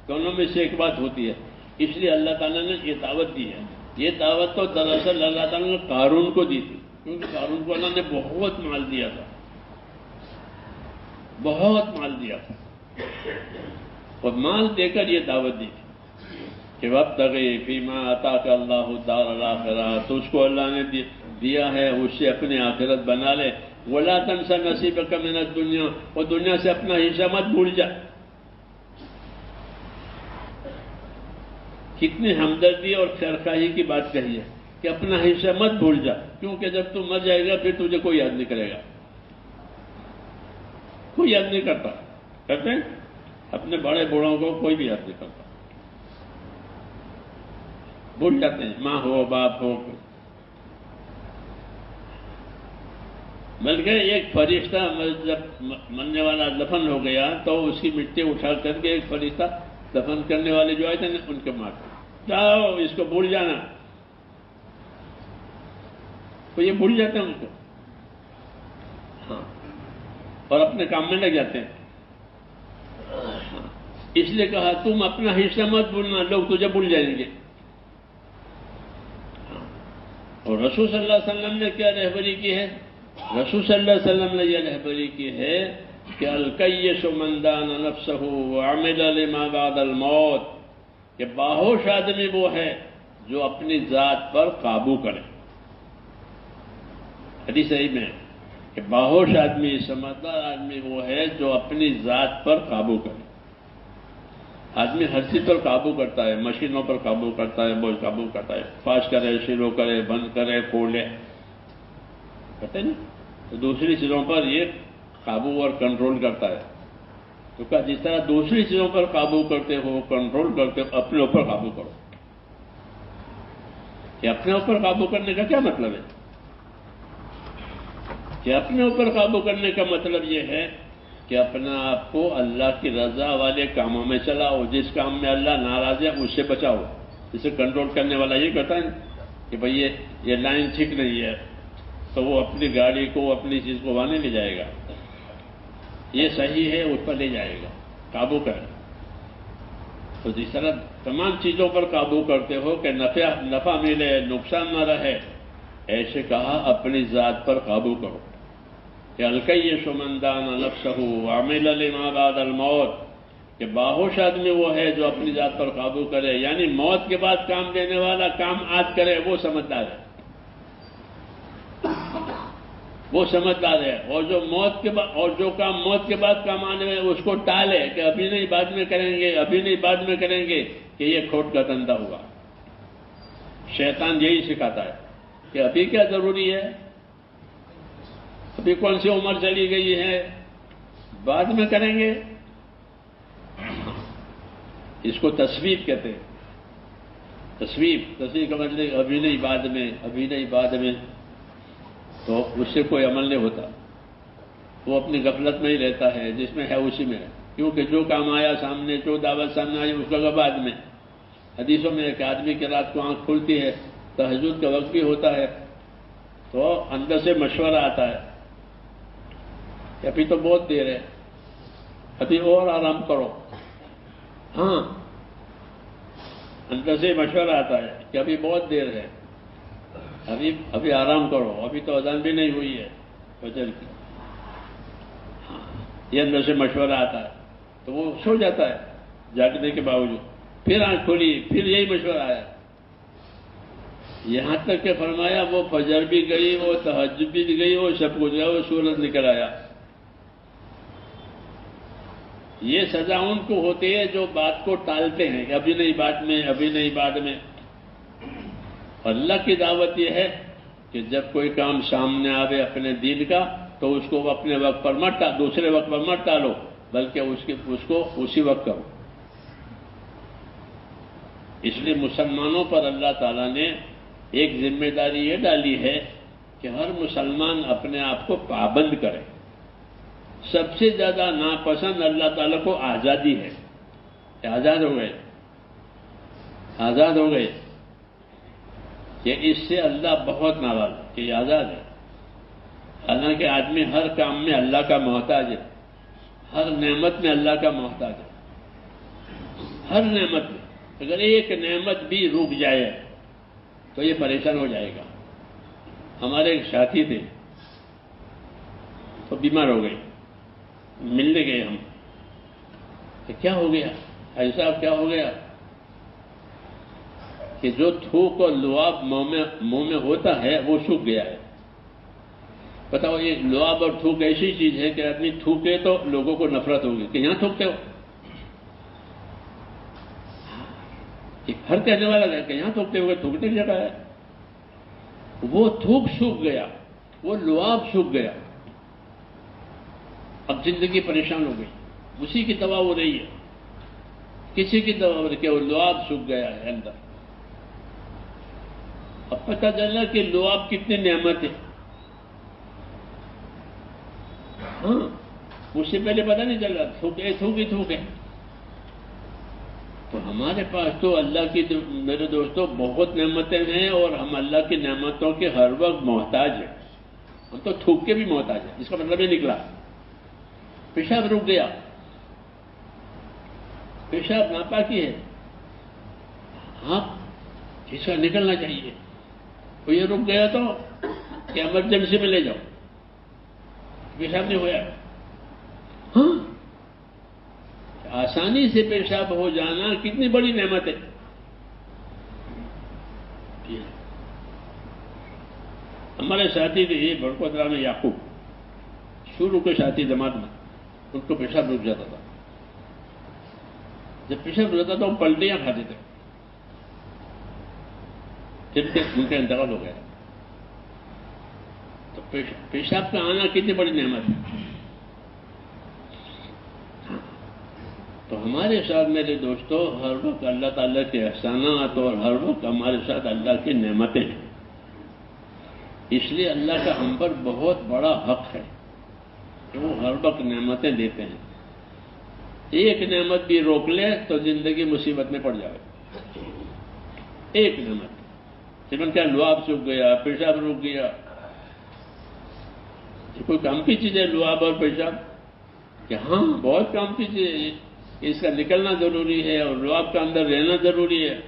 دونوں میں سے ایک بات ہوتی ہے. اس لیے اللہ تعالیٰ نے یہ دعوت دی ہے. یہ دعوت تو دراصل اللہ تعالیٰ نے قارون کو دی تھی، کیونکہ قارون کو اللہ نے بہت مال دیا تھا، بہت مال دیا تھا، اور مال دے کر یہ دعوت دی تھی کہ وابتغی فیما آتاک اللہ الدار الآخرہ، تو اس کو اللہ نے دیا ہے اس سے اپنی آخرت بنا لے. ولا تنس نصیبک من الدنیا، اور دنیا سے اپنا حصہ مت بھول جا. کتنی ہمدردی اور خیرخواہی کی بات کہی ہے کہ اپنا حصہ مت بھول جا، کیونکہ جب تو مر جائے گا پھر تجھے کوئی یاد نہیں کرے گا. کوئی یاد نہیں کرتا. کرتے ہیں اپنے بڑے بوڑھوں کو کوئی بھی یاد نہیں کرتا، بھول جاتے ہیں، ماں ہو باپ ہو. بلکہ ایک فرشتہ جب مرنے والا دفن ہو گیا تو اس کی مٹی اٹھا کر کے ایک فرشتہ دفن کرنے والے جو آئے تھے ان کے مارتے، جاؤ اس کو بھول جانا. تو یہ بھول جاتے ہیں ان کو، ہاں، اور اپنے کام میں لگ جاتے ہیں. اس لیے کہا تم اپنا حصہ مت بھولنا، لوگ تجھے بھول جائیں گے. اور رسول صلی اللہ علیہ وسلم نے کیا رہبری کی ہے؟ رسول صلی اللہ علیہ وسلم نے یہ رہبری کی ہے کہ الکیس من دان نفسہ وعمل لما بعد الموت، کہ باہوش آدمی وہ ہے جو اپنی ذات پر قابو کرے. حدیث صحیح میں ہے کہ باہوش آدمی، سمجھدار آدمی وہ ہے جو اپنی ذات پر قابو کرے. آدمی ہر چیز پر قابو کرتا ہے، مشینوں پر قابو کرتا ہے، بوجھ قابو کرتا ہے، فاش کرے، شروع کرے، بند کرے، کھولے، کرتے ہیں نا. تو دوسری چیزوں پر یہ قابو اور کنٹرول کرتا ہے. تو کہا جس طرح دوسری چیزوں پر قابو کرتے ہو، کنٹرول کرتے ہو، اپنے اوپر قابو کرو. کہ اپنے اوپر قابو کرنے کا کیا مطلب ہے؟ کہ اپنے اوپر قابو کرنے کا مطلب یہ ہے کہ اپنا آپ کو اللہ کی رضا والے کاموں میں چلاؤ، جس کام میں اللہ ناراض ہے اس سے بچاؤ. اسے کنٹرول کرنے والا یہ کہتا ہے کہ بھئی یہ لائن ٹھیک نہیں ہے تو وہ اپنی گاڑی کو، اپنی چیز کو وہاں نہیں لے جائے گا. یہ صحیح ہے اس پر لے جائے گا، قابو کرے. تو جس طرح تمام چیزوں پر قابو کرتے ہو کہ نفع ملے، نقصان نہ رہے، ایسے کہا اپنی ذات پر قابو کرو. کہ الکیس من دان نفسہ وعمل لما بعد الموت، کہ باہوش آدمی وہ ہے جو اپنی ذات پر قابو کرے، یعنی موت کے بعد کام دینے والا کام آج کرے، وہ سمجھدار ہے. وہ سمجھدار ہے. اور جو موت کے بعد، اور جو کام موت کے بعد کام آنے میں اس کو ٹالے کہ ابھی نہیں بعد میں کریں گے، ابھی نہیں بعد میں کریں گے، کہ یہ کھوٹ کا دھندا ہوا. شیطان یہی سکھاتا ہے کہ ابھی کیا ضروری ہے، ابھی کون سی عمر چلی گئی ہے، بعد میں کریں گے. اس کو تصویب کہتے ہیں. تصویب کا مطلب ابھی نہیں بعد میں، ابھی نہیں بعد میں. تو اس سے کوئی عمل نہیں ہوتا. وہ اپنی غفلت میں ہی رہتا ہے، جس میں ہے اسی میں ہے. کیونکہ جو کام آیا سامنے، جو دعوت سامنے آئی، اس کا بعد میں. حدیثوں میں ایک آدمی کی رات کو آنکھ کھلتی ہے، تہجد کا وقت بھی ہوتا ہے، تو اندر سے مشورہ آتا ہے کہ ابھی تو بہت دیر ہے، ابھی اور آرام کرو. ہاں، اندر سے مشورہ آتا ہے کہ ابھی بہت دیر ہے، ابھی آرام کرو، ابھی تو اذان بھی نہیں ہوئی ہے فجر کی. ہاں، یہ اندر سے مشورہ آتا ہے تو وہ سو جاتا ہے جاگنے کے باوجود، پھر آنکھ کھولی پھر یہی مشورہ آیا، یہاں تک کہ فرمایا وہ فجر بھی گئی، وہ تہجد بھی گئی، وہ سب کچھ گیا، وہ سورج نکل آیا۔ یہ سزا ان کو ہوتی ہے جو بات کو ٹالتے ہیں کہ ابھی نہیں بعد میں، ابھی نہیں بعد میں۔ اللہ کی دعوت یہ ہے کہ جب کوئی کام سامنے آوے اپنے دین کا تو اس کو اپنے وقت پر مت دوسرے وقت پر مت ٹالو، بلکہ اس کو اسی وقت کرو۔ اس لیے مسلمانوں پر اللہ تعالیٰ نے ایک ذمہ داری یہ ڈالی ہے کہ ہر مسلمان اپنے آپ کو پابند کرے۔ سب سے زیادہ ناپسند اللہ تعالیٰ کو آزادی ہے کہ آزاد ہو گئے، آزاد ہو گئے، کہ اس سے اللہ بہت ناراض ہے کہ یہ آزاد ہے۔ حالانکہ آدمی ہر کام میں اللہ کا محتاج ہے، ہر نعمت میں اللہ کا محتاج ہے، ہر نعمت میں۔ اگر ایک نعمت بھی رک جائے تو یہ پریشان ہو جائے گا۔ ہمارے ایک ساتھی تھے تو بیمار ہو گئے، ملنے گئے ہم کہ کیا ہو گیا حاجی صاحب، کیا ہو گیا؟ کہ جو تھوک اور لعاب منہ میں ہوتا ہے وہ سوکھ گیا ہے۔ بتاؤ، یہ لعاب اور تھوک ایسی چیز ہے کہ آدمی تھوکے تو لوگوں کو نفرت ہوگی کہ یہاں تھوکتے ہو، ہر کہنے والا ہے کہ یہاں تھوکتے ہوئے، تھوکنے کی جگہ ہے۔ وہ تھوک سوکھ گیا، وہ لعاب سوکھ گیا، اب زندگی پریشان ہو گئی۔ اسی کی دوا ہو رہی ہے، کسی کی دوا ہو رہی ہے کہ وہ لعاب سوکھ گیا ہے اندر۔ اب پتہ چلا کہ لعاب کتنی نعمت ہے۔ ہاں، اس سے پہلے پتہ نہیں چل رہا، تھوک ہے۔ تو ہمارے پاس تو اللہ کی، میرے دوستوں، بہت نعمتیں ہیں اور ہم اللہ کی نعمتوں کے ہر وقت محتاج ہیں۔ ہم تو تھوک کے بھی محتاج ہیں، اس کا مطلب یہ نکلا پیشاب رک گیا، پیشاب ناپاکی ہے، ہاں اس کا نکلنا چاہیے، تو یہ رک گیا تو کہ ایمرجنسی میں لے جاؤ، پیشاب نہیں ہوا۔ ہاں، آسانی سے پیشاب ہو جانا کتنی بڑی نعمت ہے۔ ہمارے ساتھی تھے یہ بڑکوترا میں یعقوب، شروع کے ساتھی جماعت میں، ان کو پیشاب رک جاتا تھا۔ جب پیشاب رک جاتا تھا وہ پلٹیاں کھاتے تھے، ان کا انتقال ہو گیا۔ تو پیشاب کا آنا کتنی بڑی نعمت ہے۔ تو ہمارے ساتھ میرے دوستوں ہر وقت اللہ تعالیٰ کے احسانات اور ہر وقت ہمارے ساتھ اللہ کی نعمتیں ہیں۔ اس لیے اللہ کا ہم پر بہت بڑا حق ہے کہ وہ ہر وقت نعمتیں دیتے ہیں۔ ایک نعمت بھی روک لے تو زندگی مصیبت میں پڑ جائے۔ ایک نعمت، جب کیا لعاب سوکھ گیا، پیشاب رک گیا، یہ کوئی کام کی چیز ہے لعاب اور پیشاب؟ کہ ہاں بہت کام کی چیز ہے، اس کا نکلنا ضروری ہے اور لعاب کا اندر رہنا ضروری ہے۔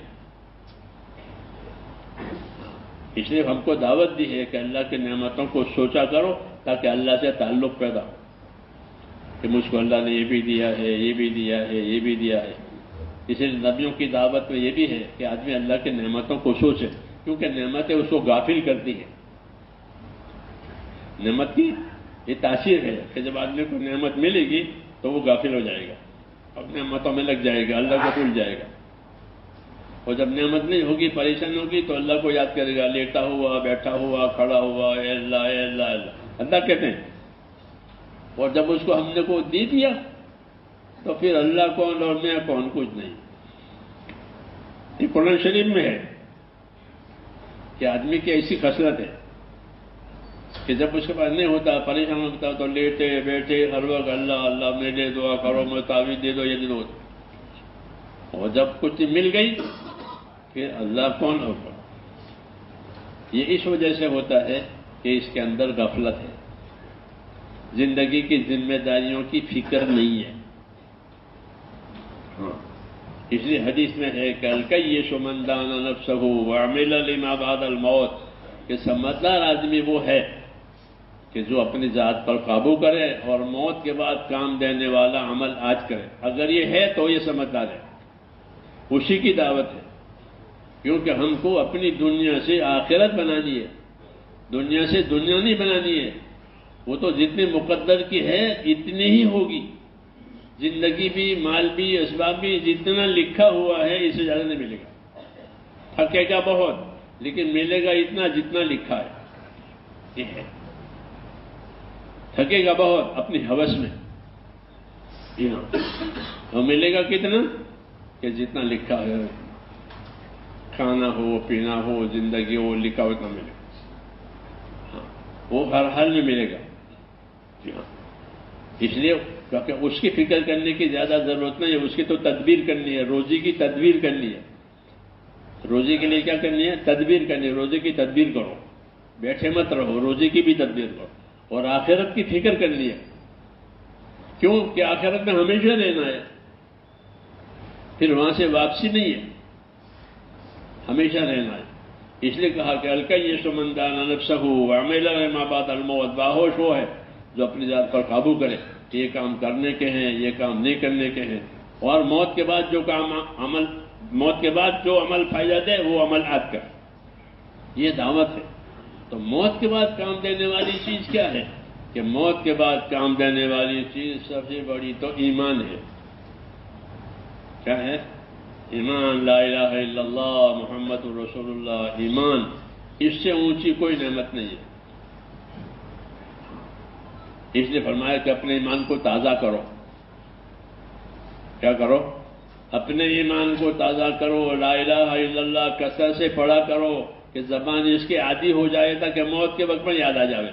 اس لیے ہم کو دعوت دی ہے کہ اللہ کی نعمتوں کو سوچا کرو تاکہ اللہ سے تعلق پیدا ہو کہ مجھ کو اللہ نے یہ بھی دیا ہے، یہ بھی دیا ہے، یہ بھی دیا ہے۔ اس لیے نبیوں کی دعوت میں یہ بھی ہے کہ آدمی اللہ کی نعمتوں کو سوچے، کیونکہ نعمتیں اس کو غافل کرتی ہیں۔ نعمت کی یہ تاثیر ہے کہ جب آدمی کو نعمت ملے گی تو وہ غافل ہو جائے گا، اپنے نعمتوں میں لگ جائے گا، اللہ کو بھول جائے گا۔ اور جب نعمت نہیں ہوگی، پریشان ہوگی، تو اللہ کو یاد کرے گا، لیٹا ہوا، بیٹھا ہوا، کھڑا ہوا، اے اللہ اے اللہ اے اللہ اللہ کہتے ہیں۔ اور جب اس کو ہم نے کو دے دیا تو پھر اللہ کون اور میں کون، کچھ نہیں۔ یہ قرآن شریف میں ہے کہ آدمی کی ایسی خصلت ہے کہ جب اس کے پاس نہیں ہوتا، پریشان ہوتا، تو لیٹے بیٹھے ہر وقت اللہ اللہ میرے دعا کرو، میں تعویذ دے دو، یہ دے دو۔ اور جب کچھ مل گئی پھر اللہ کون اور کون۔ یہ اس وجہ سے ہوتا ہے کہ اس کے اندر غفلت ہے، زندگی کی ذمہ داریوں کی فکر نہیں ہے۔ اس لیے حدیث میں ہے کہ الکیس من دان نفسہ وعمل لما بعد الموت، کہ سمجھدار آدمی وہ ہے کہ جو اپنی ذات پر قابو کرے اور موت کے بعد کام دینے والا عمل آج کرے. اگر یہ ہے تو یہ سمجھدار ہے، خوشی کی دعوت ہے، کیونکہ ہم کو اپنی دنیا سے آخرت بنانی ہے، دنیا سے دنیا نہیں بنانی ہے. وہ تو جتنی مقدر کی ہے اتنی ہی ہوگی. زندگی بھی، مال بھی، اسباب بھی، جتنا لکھا ہوا ہے اس سے زیادہ نہیں ملے گا. تھکے گا بہت لیکن ملے گا اتنا جتنا لکھا ہے. یہ ہے، تھکے گا بہت اپنی ہوس میں، اور ملے گا کتنا کہ جتنا لکھا ہے. کھانا ہو، پینا ہو، زندگی ہو، لکھا ہو اتنا ملے گا. ہاں، وہ ہر حال میں ملے گا. اس لیے کیونکہ اس کی فکر کرنے کی زیادہ ضرورت نہیں ہے، اس کی تو تدبیر کرنی ہے، روزی کی تدبیر کرنی ہے. روزی کے لیے کیا کرنی ہے؟ تدبیر کرنی ہے. روزی کی تدبیر کرو، بیٹھے مت رہو، روزی کی بھی تدبیر کرو. اور آخرت کی فکر کرنی ہے. کیوں کہ آخرت میں ہمیشہ رہنا ہے، پھر وہاں سے واپسی نہیں ہے، ہمیشہ رہنا ہے. اس لیے کہا کہ الکیس من دان نفسہ وعمل لما بعد الموت. باہوش وہ ہے جو اپنی ذات پر قابو کرے، یہ کام کرنے کے ہیں، یہ کام نہیں کرنے کے ہیں، اور موت کے بعد جو عمل، موت کے بعد جو عمل فائدہ دے وہ عمل آج کر. یہ دعوت ہے. تو موت کے بعد کام دینے والی چیز کیا ہے؟ کہ موت کے بعد کام دینے والی چیز سب سے بڑی تو ایمان ہے. کیا ہے؟ ایمان. لا الہ الا اللہ محمد رسول اللہ. ایمان، اس سے اونچی کوئی نعمت نہیں ہے. اس لیے فرمایا کہ اپنے ایمان کو تازہ کرو. کیا کرو؟ اپنے ایمان کو تازہ کرو. لا الہ الا اللہ کثرت سے پڑھا کرو کہ زبان اس کے عادی ہو جائے تاکہ موت کے وقت میں یاد آ جائے.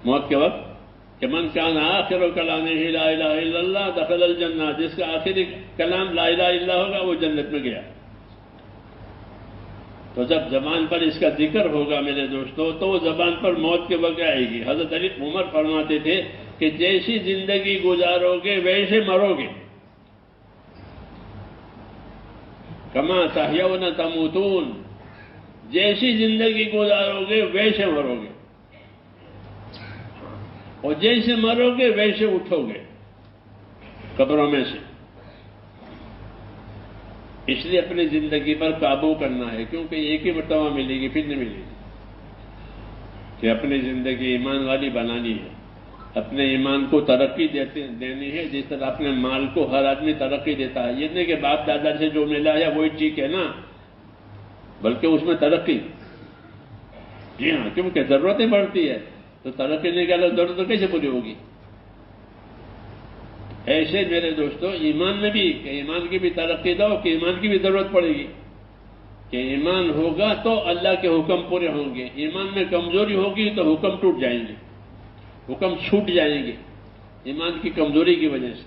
موت کے وقت کہ من کان آخر کلامہ لا الہ الا اللہ دخل الجنہ. جس کا آخری کلام لا الہ الا اللہ ہوگا وہ جنت میں گیا. تو جب زبان پر اس کا ذکر ہوگا میرے دوستو تو وہ زبان پر موت کے وقت آئے گی. حضرت علی عمر فرماتے تھے کہ جیسی زندگی گزارو گے ویسے مرو گے. کما تحیون تموتون. جیسی زندگی گزارو گے ویسے مرو گے، اور جیسے مرو گے ویسے اٹھو گے قبروں میں سے. اس لیے اپنی زندگی پر قابو کرنا ہے، کیونکہ ایک ہی مرتبہ ملے گی، پھر نہیں ملے گی. کہ اپنی زندگی ایمان والی بنانی ہے، اپنے ایمان کو ترقی دینی ہے. جس طرح اپنے مال کو ہر آدمی ترقی دیتا ہے. یہ نہیں کہ باپ دادا سے جو ملا ہے وہی ٹھیک ہے نا، بلکہ اس میں ترقی. جی ہاں، کیونکہ ضرورتیں بڑھتی ہے تو ترقی نہیں کرے ضرورت کیسے پوری ہوگی. ایسے میرے دوستو ایمان میں بھی کہ ایمان کی بھی ترقی دو کہ ایمان کی بھی ضرورت پڑے گی. کہ ایمان ہوگا تو اللہ کے حکم پورے ہوں گے. ایمان میں کمزوری ہوگی تو حکم ٹوٹ جائیں گے، حکم چھوٹ جائیں گے ایمان کی کمزوری کی وجہ سے.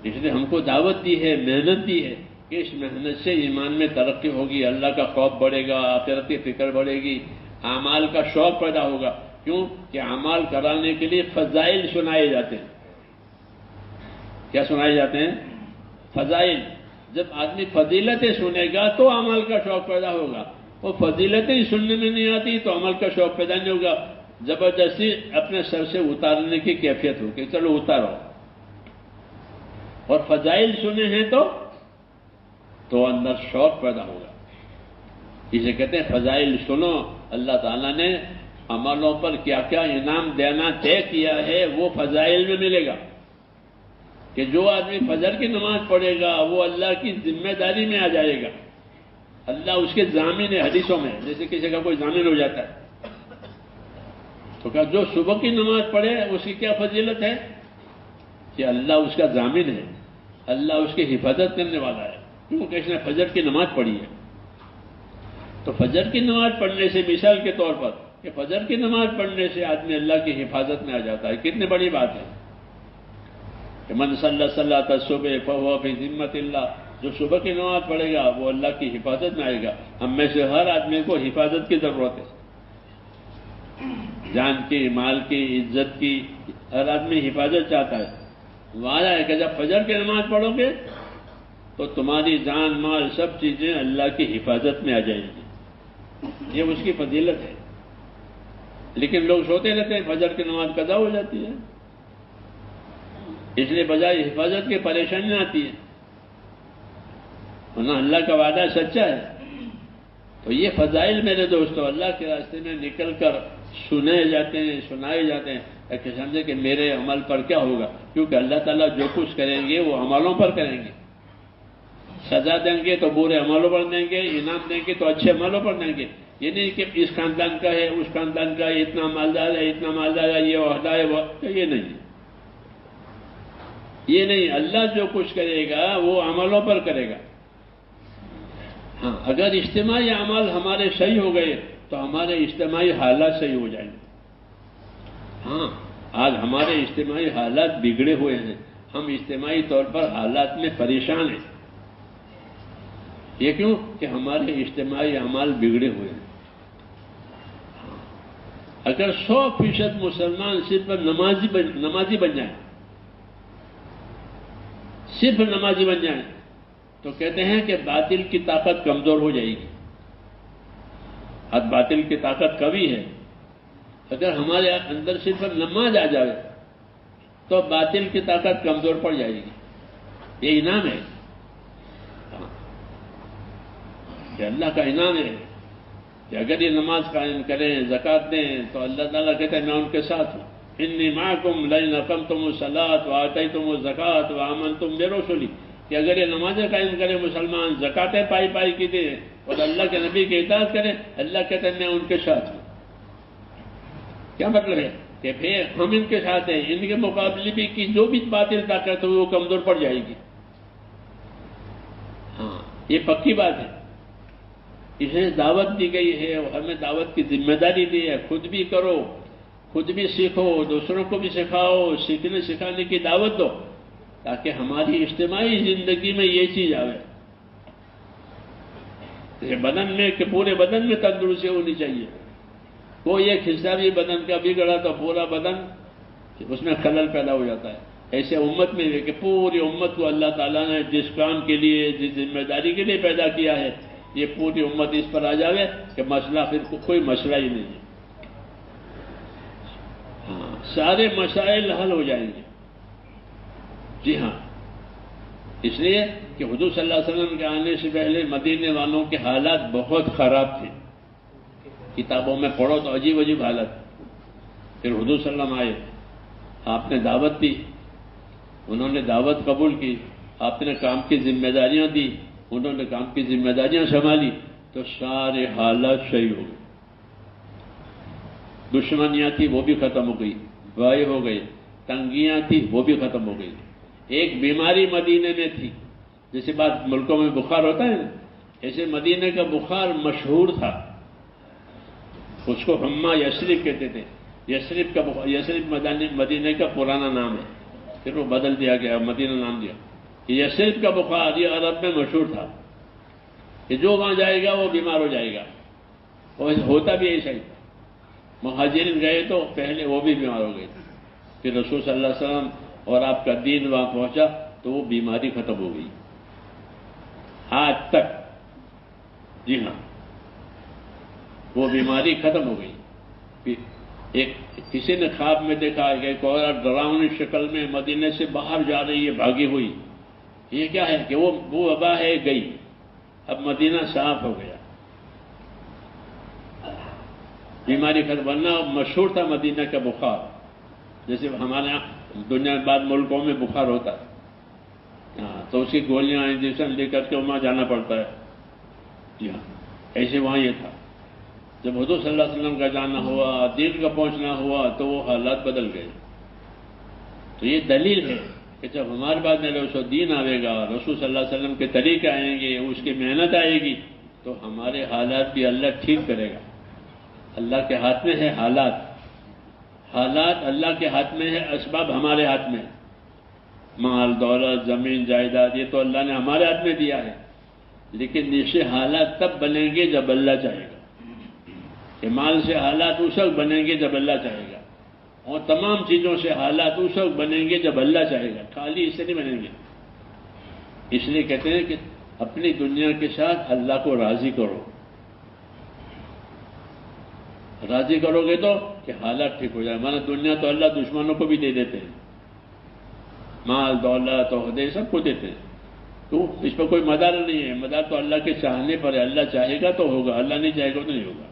اس لیے ہم کو دعوت دی ہے، محنت دی ہے کہ اس محنت سے ایمان میں ترقی ہوگی، اللہ کا خوف بڑھے گا، آخرت کی فکر بڑھے گی، اعمال کا شوق پیدا ہوگا. کیوں کہ اعمال کرانے کے لیے فضائل سنائے جاتے ہیں. کیا سنائے جاتے ہیں؟ فضائل. جب آدمی فضیلتیں سنے گا تو عمل کا شوق پیدا ہوگا. وہ فضیلتیں سننے میں نہیں آتی تو عمل کا شوق پیدا نہیں ہوگا. زبردستی اپنے سر سے اتارنے کی کیفیت ہوگی، چلو اتارو. اور فضائل سنے ہیں تو اندر شوق پیدا ہوگا. اسے کہتے ہیں فضائل سنو. اللہ تعالیٰ نے عملوں پر کیا کیا انعام دینا طے کیا ہے وہ فضائل میں ملے گا. کہ جو آدمی فجر کی نماز پڑھے گا وہ اللہ کی ذمہ داری میں آ جائے گا. اللہ اس کے ضامن ہے. حدیثوں میں جیسے کسی کا کوئی ضامن ہو جاتا ہے تو کہا جو صبح کی نماز پڑھے اس کی کیا فضیلت ہے؟ کہ اللہ اس کا ضامن ہے، اللہ اس کی حفاظت کرنے والا ہے. کیونکہ اس نے فجر کی نماز پڑھی ہے. تو فجر کی نماز پڑھنے سے مثال کے طور پر کہ فجر کی نماز پڑھنے سے آدمی اللہ کی حفاظت میں آ جاتا ہے. کتنی بڑی بات ہے کہ من صلی صلاۃ الصبح فہو فی ذمۃ اللہ. جو صبح کی نماز پڑھے گا وہ اللہ کی حفاظت میں آئے گا. ہم میں سے ہر آدمی کو حفاظت کی ضرورت ہے، جان کی، مال کی، عزت کی. ہر آدمی حفاظت چاہتا ہے. وعدہ ہے کہ جب فجر کی نماز پڑھو گے تو تمہاری جان، مال، سب چیزیں اللہ کی حفاظت میں آ جائیں گی. یہ اس کی فضیلت ہے. لیکن لوگ سوتے رہتے ہیں، فجر کی نماز قضا ہو جاتی ہے، اس لیے بجائے حفاظت کے پریشانیاں آتی ہیں. ورنہ اللہ کا وعدہ سچا ہے. تو یہ فضائل میرے دوستو اللہ کے راستے میں نکل کر سنائے جاتے ہیں کہ سمجھے کہ میرے عمل پر کیا ہوگا، کیونکہ اللہ تعالیٰ جو کچھ کریں گے وہ عملوں پر کریں گے. سزا دیں گے تو برے عملوں پر دیں گے، انعام دیں گے تو اچھے عملوں پر دیں گے. یہ نہیں کہ اس خاندان کا ہے، اس خاندان کا ہے، اتنا مالدار ہے، اتنا مالدار ہے، یہ عہدہ ہے، وہ یہ نہیں. اللہ جو کچھ کرے گا وہ عملوں پر کرے گا. ہاں اگر اجتماعی اعمال ہمارے صحیح ہو گئے تو ہمارے اجتماعی حالات صحیح ہو جائیں گے. ہاں آج ہمارے اجتماعی حالات بگڑے ہوئے ہیں، ہم اجتماعی طور پر حالات میں پریشان ہیں. یہ کیوں کہ ہمارے اجتماعی اعمال بگڑے ہوئے ہیں. اگر 100% مسلمان صرف نمازی بن جائیں، صرف نمازی بن جائیں تو کہتے ہیں کہ باطل کی طاقت کمزور ہو جائے گی. اب باطل کی طاقت قوی ہے، اگر ہمارے اندر صرف نماز آ جائے تو باطل کی طاقت کمزور پڑ جائے گی. یہ انعام ہے کہ اللہ کا انعام ہے کہ اگر یہ نماز قائم کریں، زکوٰۃ دیں تو اللہ تعالیٰ کہتے ہیں میں ان کے ساتھ ہوں. انی معکم لئن اقمتم الصلاۃ وآتیتم الزکوٰۃ وآمنتم برسلی، کہ اگر یہ نمازیں قائم کریں مسلمان، زکاتیں پائی کی دیں اور اللہ کے نبی کی اطاعت کریں، اللہ کہتے ہیں میں ان کے ساتھ ہوں. کیا مطلب ہے کہ پھر ہم ان کے ساتھ ہیں، ان کے مقابلے بھی کی جو بھی باطل طاقت ہو وہ کمزور پڑ جائے گی. ہاں یہ پکی بات ہے. اسے دعوت دی گئی ہے اور ہمیں دعوت کی ذمہ داری دی ہے. خود بھی کرو، خود بھی سیکھو، دوسروں کو بھی سکھاؤ، سیکھنے سکھانے کی دعوت دو تاکہ ہماری اجتماعی زندگی میں یہ چیز آئے. بدن میں کہ پورے بدن میں تندرستی ہونی چاہیے. کوئی ایک حصہ بھی بدن کا بگڑا تو پورا بدن اس میں خلل پیدا ہو جاتا ہے. ایسے امت میں ہے کہ پوری امت کو اللہ تعالیٰ نے جس کام کے لیے، جس ذمہ داری کے لیے پیدا کیا ہے، یہ پوری امت اس پر آ جاوے کہ مسئلہ پھر کوئی مسئلہ ہی نہیں ہے. ہاں سارے مسائل حل ہو جائیں گے. جی ہاں، اس لیے کہ حضور صلی اللہ علیہ وسلم کے آنے سے پہلے مدینے والوں کے حالات بہت خراب تھے. کتابوں میں پڑھو تو عجیب عجیب حالت. پھر حضور صلی اللہ علیہ وسلم آئے، آپ نے دعوت دی، انہوں نے دعوت قبول کی، آپ نے کام کی ذمہ داریاں دی، انہوں نے کام کی ذمہ داریاں سنبھالی تو سارے حالات صحیح ہو گئے. دشمنیاں تھی وہ بھی ختم ہو گئی، وائے ہو گئی، تنگیاں تھی وہ بھی ختم ہو گئی. ایک بیماری مدینے میں تھی، جیسے بات ملکوں میں بخار ہوتا ہے نا، ایسے مدینے کا بخار مشہور تھا. اس کو حمہ یثرب کہتے تھے. یثرب مدینے کا پرانا نام ہے، پھر وہ بدل دیا گیا، مدینہ نام دیا. یثرب کا بخار یہ عرب میں مشہور تھا کہ جو وہاں جائے گا وہ بیمار ہو جائے گا، اور ہوتا بھی ایسا ہی. مہاجرین گئے تو پہلے وہ بھی بیمار ہو گئے، پھر رسول صلی اللہ علیہ وسلم اور آپ کا دین وہاں پہنچا تو وہ بیماری ختم ہو گئی آج تک. جی ہاں وہ بیماری ختم ہو گئی. ایک کسی نے خواب میں دیکھا کہ ایک عورت ڈراؤنی شکل میں مدینے سے باہر جا رہی ہے بھاگی ہوئی. یہ کیا ہے کہ وہ وبا ہے گئی، اب مدینہ صاف ہو گیا، بیماری ختم. ورنہ مشہور تھا مدینہ کا بخار، جیسے ہمارے یہاں دنیا کے بعد ملکوں میں بخار ہوتا ہے تو اس کی گولیاں انجیکشن لے کر کے وہاں جانا پڑتا ہے. جی ہاں ایسے وہاں یہ تھا. جب حضور صلی اللہ علیہ وسلم کا جانا ہوا، دین کا پہنچنا ہوا تو وہ حالات بدل گئے. تو یہ دلیل ہے کہ جب ہمارے بعد میں رسول دین آئے گا، رسول صلی اللہ علیہ وسلم کے طریقے آئیں گے، اس کی محنت آئے گی تو ہمارے حالات بھی اللہ ٹھیک کرے گا. اللہ کے ہاتھ میں ہے حالات اللہ کے ہاتھ میں ہے، اسباب ہمارے ہاتھ میں. مال دولت زمین جائیداد یہ تو اللہ نے ہمارے ہاتھ میں دیا ہے، لیکن اس سے حالات تب بنیں گے جب اللہ چاہے گا. کہ مال سے حالات اس وقت بنیں گے جب اللہ چاہے گا، اور تمام چیزوں سے حالات اس وقت بنیں گے جب اللہ چاہے گا، خالی اس سے نہیں بنیں گے. اس لیے کہتے ہیں کہ اپنی دنیا کے ساتھ اللہ کو راضی کرو. راضی کرو گے تو کہ حالات ٹھیک ہو جائے. ہمارا دنیا تو اللہ دشمنوں کو بھی دے دیتے ہیں، مال دولت عہدے سب کو دیتے ہیں، تو اس پر کوئی مدار نہیں ہے. مدار تو اللہ کے چاہنے پر ہے. اللہ چاہے گا تو ہوگا، اللہ نہیں چاہے گا تو نہیں ہوگا.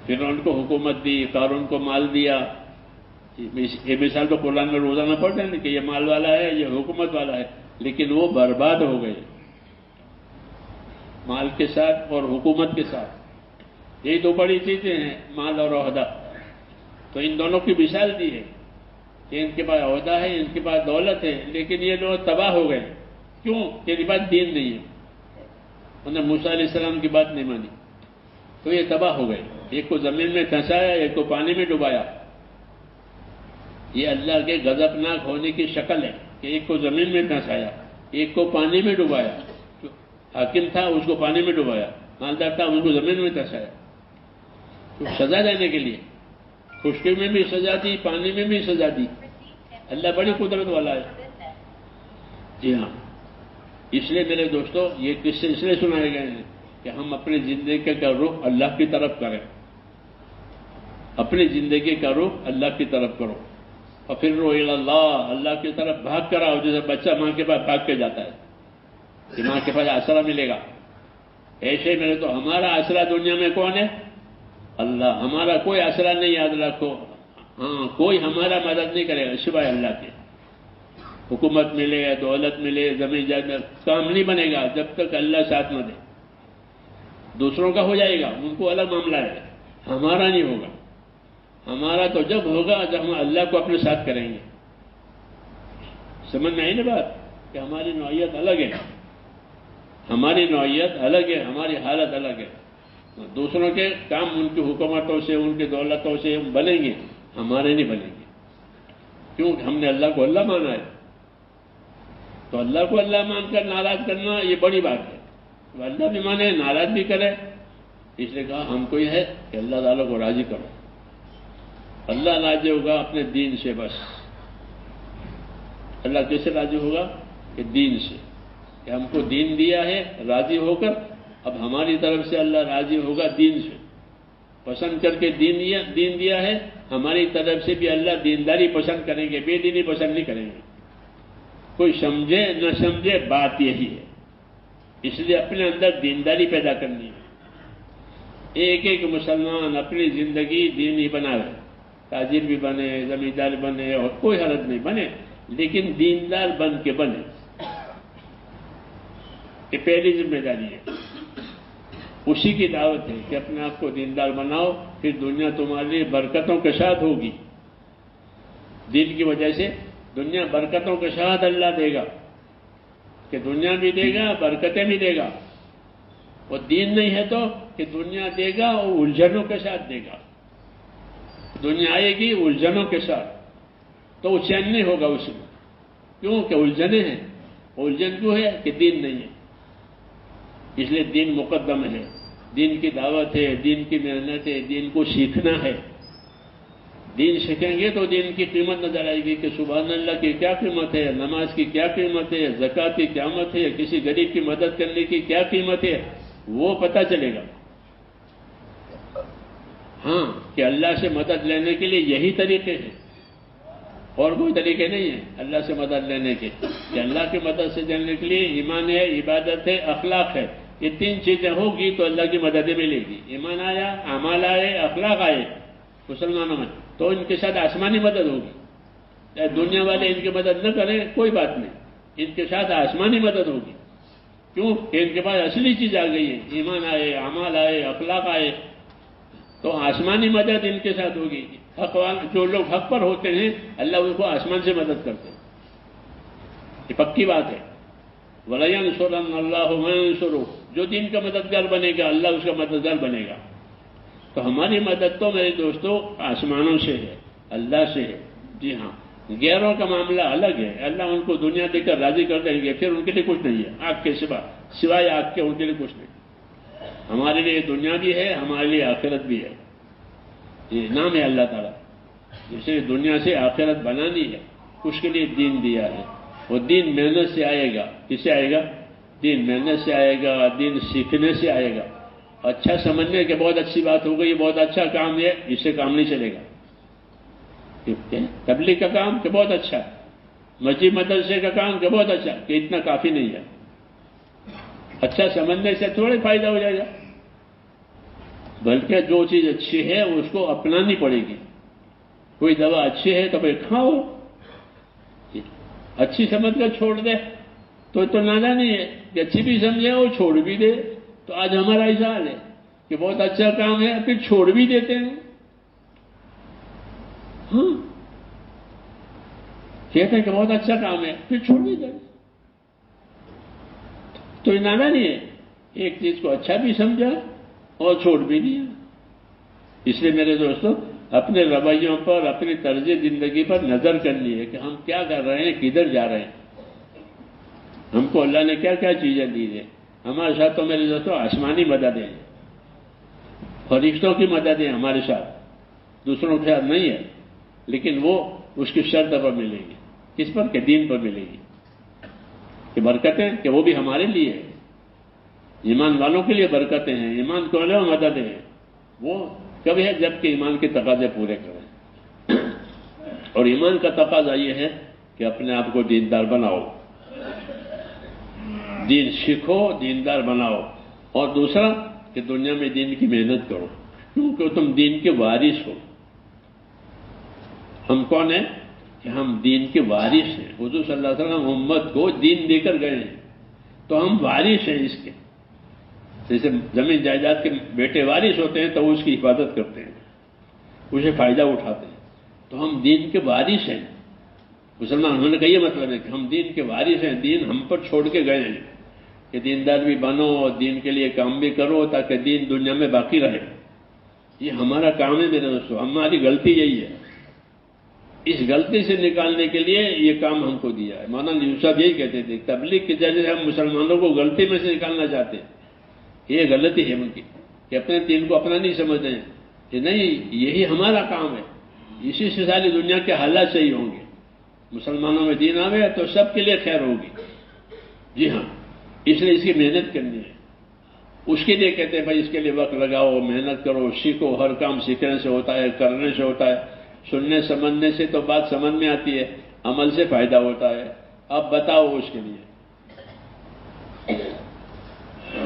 پھر ان کو حکومت دی، قارون کو مال دیا. یہ مثال تو قرآن میں روزانہ پڑھتے ہیں کہ یہ مال والا ہے، یہ حکومت والا ہے، لیکن وہ برباد ہو گئے مال کے ساتھ اور حکومت کے ساتھ. یہی دو بڑی چیزیں ہیں، مال اور عہدہ. تو ان دونوں کی مثال دی ہے کہ ان کے پاس عہدہ ہے، ان کے پاس دولت ہے، لیکن یہ لوگ تباہ ہو گئے. کیوں؟ کہ ان بات دین نہیں ہے، انہوں نے موسیٰ علیہ السلام کی بات نہیں مانی، تو یہ تباہ ہو گئے. ایک کو زمین میں دھنسایا، ایک کو پانی میں ڈبایا. یہ اللہ کے غضبناک ہونے کی شکل ہے کہ ایک کو زمین میں دھنسایا، ایک کو پانی میں ڈبایا. حاکم تھا اس کو پانی میں ڈبایا، مالدار تھا اس کو زمین میں دھنسایا. تو سزا دینے کے لیے خشکی میں بھی سزا دی، پانی میں بھی سزا دی. اللہ بڑی قدرت والا ہے. جی ہاں، اس لیے میرے دوستو یہ قصے اس لیے سنائے گئے ہیں کہ ہم اپنی زندگی کا رخ اللہ کی طرف کریں. اپنی زندگی کا رخ اللہ کی طرف کرو. اور پھر اللہ، اللہ کی طرف بھاگ کر آؤ، جیسے بچہ ماں کے پاس بھاگ کے جاتا ہے کہ ماں کے پاس آسرا ملے گا. ایسے میرے تو ہمارا آسرا دنیا میں کون ہے؟ اللہ. ہمارا کوئی آسرا نہیں، یاد رکھو. ہاں، کوئی ہمارا مدد نہیں کرے گا سوائے اللہ کے. حکومت ملے، دولت ملے، زمین جائیداد، کام نہیں بنے گا جب تک اللہ ساتھ نہ دے. دوسروں کا ہو جائے گا، ان کو الگ معاملہ ہے، ہمارا نہیں ہوگا. ہمارا تو جب ہوگا جب ہم اللہ کو اپنے ساتھ کریں گے. سمجھ میں آئی نا بات کہ ہماری نوعیت الگ ہے، ہماری نوعیت الگ ہے، ہماری حالت الگ ہے. دوسروں کے کام ان کی حکومتوں سے، ان کی دولتوں سے بنیں گے، ہمارے نہیں بنیں گے. کیونکہ ہم نے اللہ کو اللہ مانا ہے. تو اللہ کو اللہ مان کر ناراض کرنا یہ بڑی بات ہے. تو اللہ بھی مانے، ناراض بھی کرے. اس لیے کہا ہم کو یہ ہے کہ اللہ تعالیٰ کو راضی کرو. اللہ راضی ہوگا اپنے دین سے. بس اللہ کیسے راضی ہوگا؟ کہ دین سے، کہ ہم کو دین دیا ہے راضی ہو کر. اب ہماری طرف سے اللہ راضی ہوگا دین سے، پسند کر کے دین دیا ہے. ہماری طرف سے بھی اللہ دینداری پسند کریں گے، بے دینی پسند نہیں کریں گے. کوئی سمجھے نہ سمجھے بات یہی ہے. اس لیے اپنے اندر دینداری پیدا کرنی ہے. ایک ایک مسلمان اپنی زندگی دینی بنائے، تاجر بھی بنے، زمیندار بنے، اور کوئی حالت نہیں بنے، لیکن دیندار بن کے بنے. یہ پہلی ذمہ داری ہے. اسی کی دعوت ہے کہ اپنے آپ کو دیندار بناؤ، پھر دنیا تمہارے لیے برکتوں کے ساتھ ہوگی. دین کی وجہ سے دنیا برکتوں کے ساتھ اللہ دے گا، کہ دنیا بھی دے گا، برکتیں بھی دے گا. اور دین نہیں ہے تو کہ دنیا دے گا اور الجھنوں کے ساتھ دے گا. دنیا آئے گی الجھنوں کے ساتھ، تو چین نہیں ہوگا اس میں. کیوں کہ الجھنیں ہیں. الجھن کیوں ہے؟ کہ دین نہیں ہے. اس لیے دین مقدم ہے. دین کی دعوت ہے، دین کی محنت ہے، دین کو سیکھنا ہے. دین سیکھیں گے تو دین کی قیمت نظر آئے گی کہ سبحان اللہ کی کیا قیمت ہے، نماز کی کیا قیمت ہے، زکوٰۃ کی کیا قیمت ہے، کسی غریب کی مدد کرنے کی کیا قیمت ہے، وہ پتہ چلے گا. ہاں، کہ اللہ سے مدد لینے کے لیے یہی طریقے ہیں، اور کوئی طریقے نہیں ہیں اللہ سے مدد لینے کے. کہ اللہ کی مدد سے لینے کے لیے ایمان ہے، عبادت ہے، اخلاق ہے. یہ تین چیزیں ہوگی تو اللہ کی مدد ملے گی. ایمان آیا، اعمال آئے، اخلاق آئے مسلمانوں میں، تو ان کے ساتھ آسمانی مدد ہوگی. دنیا والے ان کی مدد نہ کریں کوئی بات نہیں، ان کے ساتھ آسمانی مدد ہوگی. کیوں کہ ان کے پاس اصلی چیز آ گئی ہے. ایمان آئے، اعمال آئے، اخلاق آئے، تو آسمانی مدد ان کے ساتھ ہوگی. جو لوگ حق پر ہوتے ہیں اللہ ان کو آسمان سے مدد کرتے ہیں. یہ پکی بات ہے. وَلَيَنْصُرَنَّ اللَّهُ مَن يَنصُرُهُ. جو دین کا مددگار بنے گا اللہ اس کا مددگار بنے گا. تو ہماری مدد تو میرے دوستو آسمانوں سے ہے، اللہ سے ہے. جی ہاں، غیروں کا معاملہ الگ ہے. اللہ ان کو دنیا دے کر راضی کر دیں گے، پھر ان کے لیے کچھ نہیں ہے آگ کے سوائے آگ کے، ان کے لیے کچھ نہیں. ہمارے لیے دنیا بھی ہے، ہمارے لیے آخرت بھی ہے. یہ نام ہے اللہ تعالیٰ. جسے دنیا سے آخرت بنانی ہے اس کے لیے دین دیا ہے. وہ دین محنت سے آئے گا. کس سے آئے گا؟ دین محنت سے آئے گا، دین سیکھنے سے آئے گا. اچھا سمجھنے کہ بہت اچھی بات ہو گئی، بہت اچھا کام ہے، اس سے کام نہیں چلے گا۔ تبلیغ کا کام کہ بہت اچھا، مسجد مدرسے کا کام کہ بہت اچھا، کہ اتنا کافی نہیں ہے۔ اچھا سمجھنے سے تھوڑے فائدہ ہو جائے گا، بلکہ جو چیز اچھی ہے اس کو اپنانی پڑے گی۔ کوئی دوا اچھی ہے تو بھائی کھاؤ، اچھی سمجھ کر چھوڑ دے تو نادانی ہے کہ اچھی بھی سمجھے اور چھوڑ بھی دے۔ تو آج ہمارا ایسا حال ہے کہ بہت اچھا کام ہے پھر چھوڑ بھی دیتے ہیں۔ ہاں، کہتے ہیں کہ بہت اچھا کام ہے پھر چھوڑ بھی دیتے، تو یہ نادانی ہے۔ ایک چیز کو اچھا بھی سمجھا اور چھوڑ بھی دیا۔ اس لیے میرے دوستوں، اپنے رویوں پر، اپنی طرز زندگی پر نظر کرنی ہے کہ ہم کیا کر رہے ہیں، کدھر جا رہے ہیں۔ ہم کو اللہ نے کیا کیا چیزیں دی ہے۔ ہمارے ساتھ تو میرے دوستوں آسمانی مددیں ہیں، فرشتوں کی مددیں ہمارے ساتھ، دوسروں کے ساتھ نہیں ہے، لیکن وہ اس کی شرط پر ملے گی۔ کس پر؟ کہ دین پر ملے گی، کہ برکتیں کہ وہ بھی ہمارے لیے ہیں، ایمان والوں کے لیے برکتیں ہیں، ایمان کو والوں مددیں ہیں۔ وہ کب ہے؟ جب کہ ایمان کے تقاضے پورے کریں۔ اور ایمان کا تقاضا یہ ہے کہ اپنے آپ کو دیندار بناؤ، دین سیکھو، دیندار بناؤ۔ اور دوسرا کہ دنیا میں دین کی محنت کرو، کیونکہ تم دین کے وارث ہو۔ ہم کون ہیں؟ کہ ہم دین کے وارث ہیں۔ حضور صلی اللہ علیہ وسلم امت کو دین دے کر گئے ہیں، تو ہم وارث ہیں اس کے۔ جیسے زمین جائیداد کے بیٹے وارث ہوتے ہیں تو وہ اس کی حفاظت کرتے ہیں، اسے فائدہ اٹھاتے ہیں، تو ہم دین کے وارث ہیں۔ مسلمان ہونے کا یہ مطلب ہے کہ ہم دین کے وارث ہیں، دین ہم پر چھوڑ کے گئے ہیں کہ دیندار بھی بنو اور دین کے لیے کام بھی کرو تاکہ دین دنیا میں باقی رہے۔ یہ ہمارا کام ہے میرے دوستو، ہماری غلطی یہی ہے۔ اس غلطی سے نکالنے کے لیے یہ کام ہم کو دیا ہے۔ مولانا یوسف صاحب یہی کہتے تھے، تبلیغ کے ذریعے ہم مسلمانوں کو غلطی میں سے نکالنا چاہتے ہیں۔ یہ غلطی ہے ان کی کہ اپنے دین کو اپنا نہیں سمجھتے ہیں، کہ نہیں یہی ہمارا کام ہے، اسی سے ساری دنیا کے حالات صحیح ہوں گے۔ مسلمانوں میں دین آوے تو سب کے لیے خیر ہوگی۔ جی ہاں، اس لیے اس کی محنت کرنی ہے۔ اس کے لیے کہتے ہیں بھائی اس کے لیے وقت لگاؤ، محنت کرو، سیکھو۔ ہر کام سیکھنے سے ہوتا ہے، کرنے سے ہوتا ہے۔ سننے سمجھنے سے تو بات سمجھ میں آتی ہے، عمل سے فائدہ ہوتا ہے۔ اب بتاؤ اس کے لیے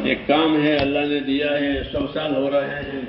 ایک کام ہے اللہ نے دیا ہے، 100 سال ہو رہے ہیں